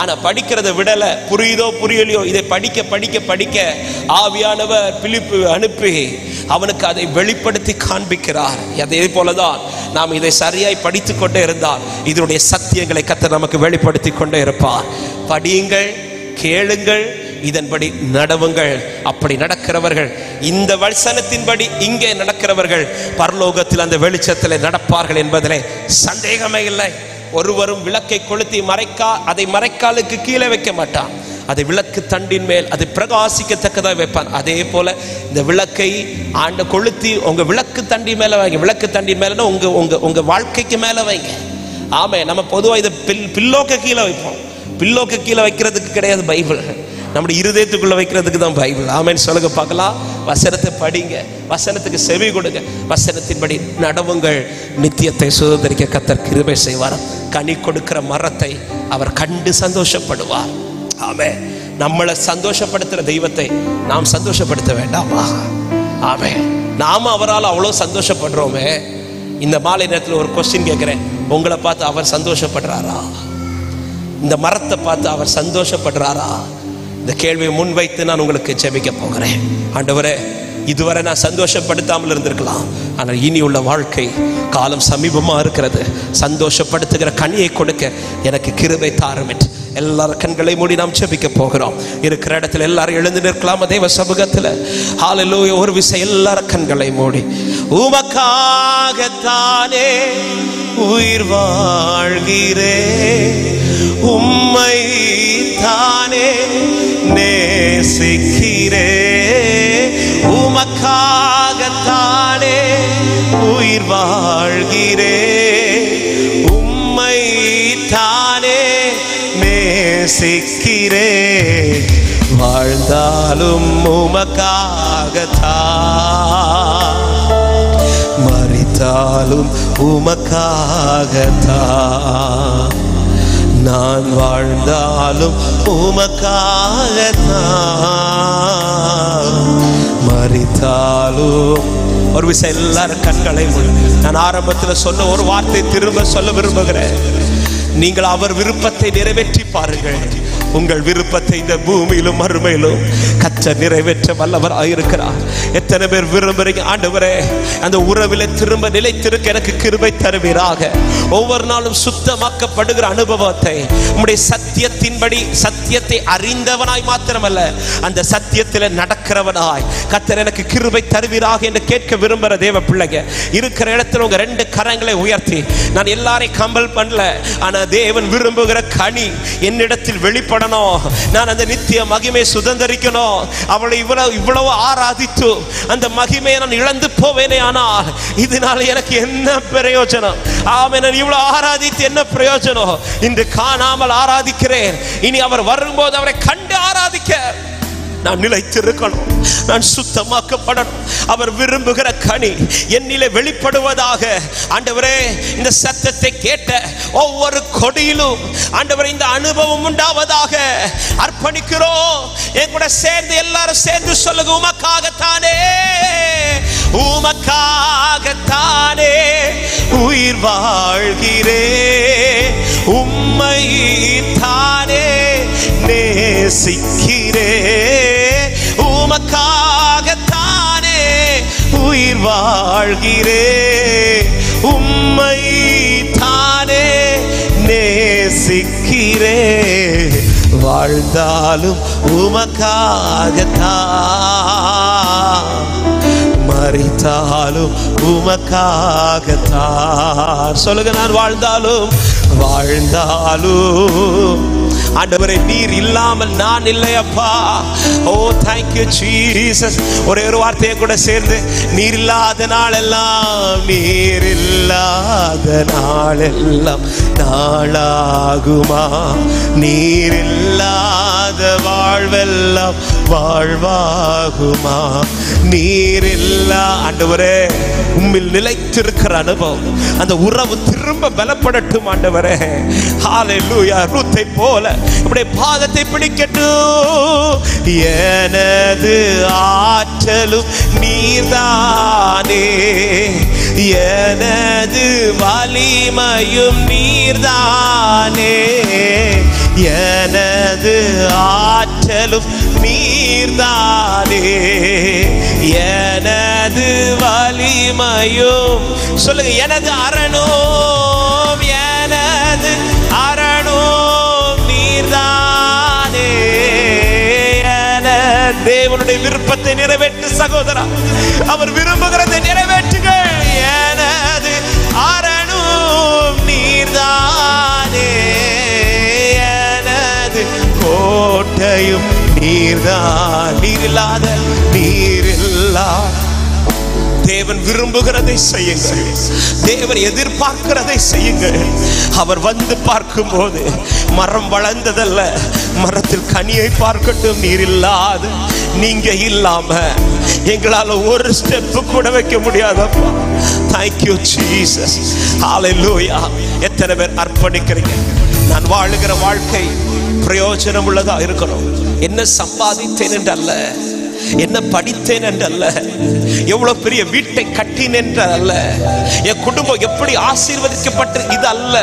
ஆனா படிக்கிறத விடல. புரியுதோ புரியலையோ இதை படிக்க படிக்க படிக்க ஆவியானவர் பிலிப்பு அனுப்பி அவனுக்கு அதை வெளிப்படுத்தி காண்பிக்கிறார். அதே போலதான் நாம் இதை சரியாய் படித்து கொண்டே இருந்தால் இதனுடைய சத்தியங்களை கர்த்தர் நமக்கு வெளிப்படுத்தி கொண்டே இருப்பார். படியுங்கள், கேளுங்கள், இதன்படி நடவுங்கள். அப்படி நடக்கிறவர்கள், இந்த வசனத்தின்படி இங்கே நடக்கிறவர்கள் பரலோகத்தில் அந்த வெளிச்சத்தில் நடப்பார்கள் என்பதிலே சந்தேகமே இல்லை. ஒருவரும் விளக்கை கொளுத்தி அதை மரைக்காலுக்கு கீழே வைக்க மாட்டான். அதை விளக்கு தண்டின் மேல் அது பிரகாசிக்கத்தக்கதாக வைப்பான். அதே போல இந்த விளக்கை கொளுத்தி உங்க விளக்கு தண்டி மேல வைங்க. விளக்கு தண்டின் மேலன்னா உங்க உங்க உங்க வாழ்க்கைக்கு மேல வைங்க. ஆமே, நம்ம பொதுவாக இதை பில்லோக்கு கீழே வைப்போம். பில்லோக்கு கீழே வைக்கிறதுக்கு கிடையாது பைபிள், நம்முடைய இருதயத்துக்குள்ள வைக்கிறதுக்கு தான் பைபிள். ஆமென் சொல்லுங்க பார்க்கலாம். வசனத்தை படிங்க, வசனத்துக்கு செவி கொடுங்க, வசனத்தின்படி நடவுங்கள். நித்தியத்தை சுதந்திரிக்க கர்த்தர் கிருபை செய்வார். கனி கொடுக்கிற மரத்தை அவர் கண்டு சந்தோஷப்படுவார். ஆமென். நம்மளை சந்தோஷப்படுத்துற தெய்வத்தை நாம் சந்தோஷப்படுத்த வேண்டாமா? ஆமென். நாம அவரால் அவ்வளோ சந்தோஷப்படுறோமே. இந்த மாலை நேரத்தில் ஒரு கொஸ்டின் கேட்கிறேன். உங்களை பார்த்து அவர் சந்தோஷப்படுறாரா? இந்த மரத்தை பார்த்து அவர் சந்தோஷப்படுறாரா? இந்த கேள்வியை முன்வைத்து நான் உங்களுக்கு ஜெபிக்க போகிறேன். ஆண்டவரே, இதுவரை நான் சந்தோஷப்படுத்தாமல் இருந்திருக்கலாம், ஆனால் இனி உள்ள வாழ்க்கை காலம் சமீபமா இருக்கிறது. சந்தோஷப்படுத்துகிற கனியை கொடுக்க எனக்கு கிருபை தாரும் என்று எல்லாரும் கண்களை மூடி நாம் ஜெபிக்க போகிறோம். இருக்கிற இடத்துல எல்லாரும் எழுந்து நிற்கலாம். தேவ சமூகத்தில் ஹல்லேலூயா. ஒரு விசை எல்லாரும் கண்களை மூடி, உமக்காகத்தானே உயிர் வாழ்கிறே, உம்மை தானே நேசிக்கிறே, உமக்காகத்தானே உயிர் வாழ்கிறே, உம்மை தானே நேசிக்கிறே, வாழ்ந்தாலும் உமக்காகத்தான், மரித்தாலும் உமக்காகத்தான், நான் வாழ்ந்தாலும் உமக்காகத்தான், மரித்தாலும். ஒரு விஷயம் எல்லாரும் கண்களை மூடி, நான் ஆரம்பத்தில் சொன்ன ஒரு வார்த்தை திரும்ப சொல்ல விரும்புகிறேன். நீங்கள் அவர் விருப்பத்தை நிறைவேற்றி பாருங்கள். உங்கள் விருப்பத்தை இந்த பூமியிலும் மறுமையிலும் கர்த்தர் நிறைவேற்ற வல்லவர் ஆயிருக்கிறார். எத்தனை பேர் விரும்புறீங்க? ஆண்டவரே, அந்த உறவிலே திரும்ப நிலைத்திருக்க எனக்கு கிருபை தருவீராக. ஒவ்வொரு நாளும் சுத்தமாக்கப்படுகிற அனுபவத்தை உம்முடைய சத்தியத்தின்படி, சத்தியத்தை அறிந்தவனாய் மாத்திரமல்ல அந்த சத்தியத்தில் நடக்கிறவனாய் கர்த்தர் எனக்கு கிருபை தருவீராக என்று கேட்க விரும்புகிற தேவ பிள்ளைங்க இருக்கிற இடத்துல உங்க ரெண்டு கரங்களை உயர்த்தி, நான் எல்லாரையும் கம்பல் பண்ணல, ஆனா தேவன் விரும்புகிற கனி என்னிடத்தில் வெளிப்படணும். நான் அந்த நித்திய மகிமை சுதந்திரிக்கணும். அவளை இவ்வளவு ஆராதித்து அந்த மகிமையை நான் இழந்து போவேனே, ஆனால் இதனால எனக்கு என்ன பிரயோஜனம்? ஆமென். நான் இவ்வளவு ஆராதித்து என்ன பிரயோஜனம்? இன்று காணாமல் ஆராதிக்கிறேன். இனி அவர் வரும்போது அவரை கண்டு ஆராதிக்க நான் நிலைத்திருக்கணும். நான் சுத்தமாக்கப்படணும். அவர் விரும்புகிற கனி என்னிலே வெளிப்படுவதாக. ஆண்டவரே, இந்த சத்தத்தை கேட்ட ஒவ்வொரு கொடியிலும் ஆண்டவரே இந்த அனுபவம் உண்டாவதாக அர்ப்பணிக்கிறோம். என் கூட சேர்ந்து எல்லாரும் சேர்ந்து சொல்லுங்க, உமக்காகத்தானே, உமக்காகத்தானே உயிர் வாழ்கிறே, உம்மை தானே நேசிக்கிறே, உமக்காகத்தானே உயிர் வாழ்கிறே, உம்மை தானே நேசிக்கிறே, வாழ்ந்தாலும் உமக்காகத்தான், மரித்தாலும் உமக்காகத்தான். சொல்லுங்க, நான் வாழ்ந்தாலும் ஆண்டவரே நீர் இல்லாமல் நான் இல்லையப்பா. ஓ தேங்க்யூ ஜீசஸ். ஒரே ஒரு வார்த்தையை கூட சேர்ந்து, நீர் இல்லாத நாளெல்லாம், நீர் இல்லாத நாளெல்லாம் நாளாகுமா, நீர் இல்லாத வாழ்வெல்லாம் வாழ்வாகுமா, நீர் இல்லா. ஆண்டவரே உம்மில் நிலைத்திருக்கிற அனுபவம், அந்த உறவு திரும்ப பலப்படட்டும் ஆண்டவரே. ஹல்லேலூயா. ரூத்தை போல உம்முடைய பாதத்தை பிடிக்கட்டும். எனது ஆற்றலும் நீர்தானே, எனது வலிமையும் நீர்தானே, எனது ஆற்றலும் நீர்தானே, எனது வலிமையும். சொல்லுங்க, எனது அரணும், எனது அரணும் நீர்தானே. தேவனுடைய விருப்பத்தை நிறைவேற்று சகோதரா, அவர் விரும்புகிறதை நிறைவேற்றுங்கள். எனது அரணும் நீர்தானே, எனது கோட்டையும் நீர்தான். நீரில்லாத நீரில்லா. தேவன் விரும்புகிறதை செய்யுங்கள், தேவன் எதிர்பார்க்கிறதை செய்யுங்கள். அவர் வந்து பார்க்கும் போது மரம் வளர்ந்ததல்ல, மரத்தில் கனியை பார்க்கட்டும். நீர் இல்லாத, நீங்க இல்லாம எங்களால ஒரு ஸ்டெப் கூட வைக்க முடியாதப்பா. Thank you Jesus. ஹல்லேலூயா. எத்தனை பேர் அர்ப்பணிக்கிறீங்க? நான் வாழுகிற வாழ்க்கை பிரயோஜனம் உள்ளதா இருக்கணும். என்ன சம்பாதித்தேன் என்றல்ல, என்ன படித்தேன் என்றல்ல, எவ்வளவு பெரிய வீட்டை கட்டினேன் என்றல்ல, என் குடும்பம் எப்படி ஆசீர்வதிக்கப்பட்டு இது அல்ல.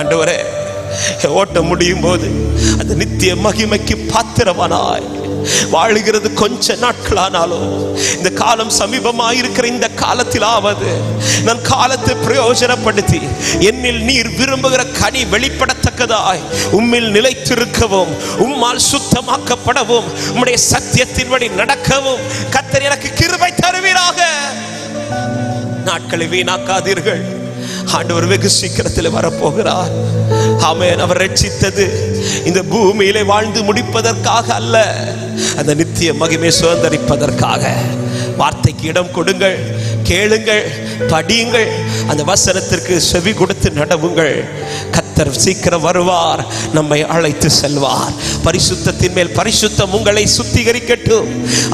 ஆண்டவரே, ஓட்ட முடியும் போது அந்த நித்திய மகிமைக்கு பாத்திரமானாய் வாழுகிறது கொஞ்ச நாட்களானாலும், இந்த காலம் சமீபமாயிருக்கிற இந்த காலத்திலாவது நான் காலத்தை பிரயோஜனப்படுத்தி என்னில் நீர் விரும்புகிற கனி வெளிப்படத்தக்கதாய் உம்மில் நிலைத்திருக்கவும், உம்மால் சுத்தமாக்கப்படவும், உம்முடைய சத்தியத்தின்படி நடக்கவும் கர்த்தர் எனக்கு கிருபை தருவீராக. நாட்களை வீணாக்காதீர்கள். ஆண்டவர் வெகு சீக்கிரத்தில் வரப்போகிறார். ஆமென். அவர் ரட்சித்தது இந்த பூமியிலே வாழ்ந்து முடிப்பதற்காக அல்ல, அந்த நித்திய மகிமை சுதந்தரிப்பதற்காக. வார்த்தைக்கு இடம் கொடுங்கள், கேளுங்கள், படியுங்கள், அந்த வசனத்திற்கு செவி கொடுத்து நடவுங்கள். கர்த்தர் சீக்கிரம் வருவார், நம்மை அழைத்து செல்வார். பரிசுத்தத்தின் மேல் பரிசுத்தம் உங்களை சுத்திகரிக்கட்டும்.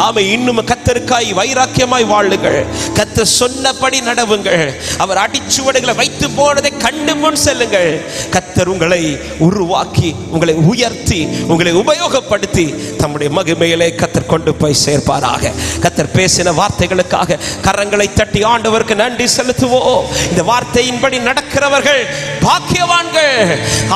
ஆமை, இன்னும் கர்த்தருக்காய் வைராக்கியமாய் வாழுங்கள். கர்த்தர் சொன்னபடி நடவுங்கள். அவர் அடிச்சுவடுகளை வைத்து போனதை கண்டு முன் செல்லுங்கள். கர்த்தர் உங்களை உருவாக்கி, உங்களை உயர்த்தி, உங்களை உபயோகப்படுத்தி தம்முடைய மகிமையிலே கர்த்தர் கொண்டு போய் சேர்ப்பாராக. கர்த்தர் பேசின வார்த்தைகளுக்காக கரங்களை தட்டி ஆண்டவருக்கு நன்றி செலுத்துவோம். இந்த வார்த்தையின்படி நடக்கிறவர்கள் பாக்கியவான்கள்.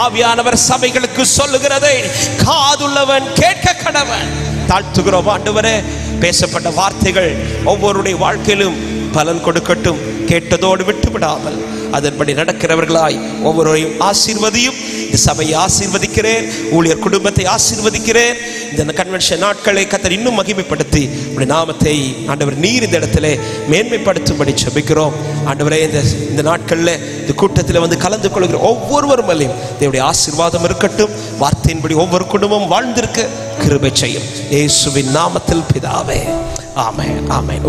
ஆவியானவர் சபைகளுக்கு சொல்லுகிறதை காதுள்ளவன் கேட்க கடவன். தாழ்த்துகிறோம் ஆண்டவரே. பேசப்பட்ட வார்த்தைகள் ஒவ்வொருடைய வாழ்க்கையிலும் பலன் கொடுக்கட்டும். கேட்டதோடு விட்டு விடாமல் அதன்படி நடக்கிறவர்களாய் ஒவ்வொருவரையும் ஆசீர்வதியும். இந்த சபையை ஆசீர்வதிக்கிறேன், ஊழியர் குடும்பத்தை ஆசீர்வதிக்கிறேன். இந்த கன்வென்ஷன் நாட்களை கர்த்தர் இன்னும் மகிமைப்படுத்தி உடைய நாமத்தை ஆண்டவர் நீர் இந்த இடத்துல மேன்மைப்படுத்தும்படி ஜெபிக்கிறோம். ஆண்டவரே, இந்த நாட்களில் இந்த கூட்டத்தில் வந்து கலந்து கொள்கிற ஒவ்வொருவரும் மேலும் தேவனுடைய ஆசீர்வாதம் இருக்கட்டும். வார்த்தையின்படி ஒவ்வொரு குடும்பம் வாழ்ந்திருக்க கிருபை செய்யும். இயேசுவின் நாமத்தில் பிதாவே, ஆமென், ஆமென்.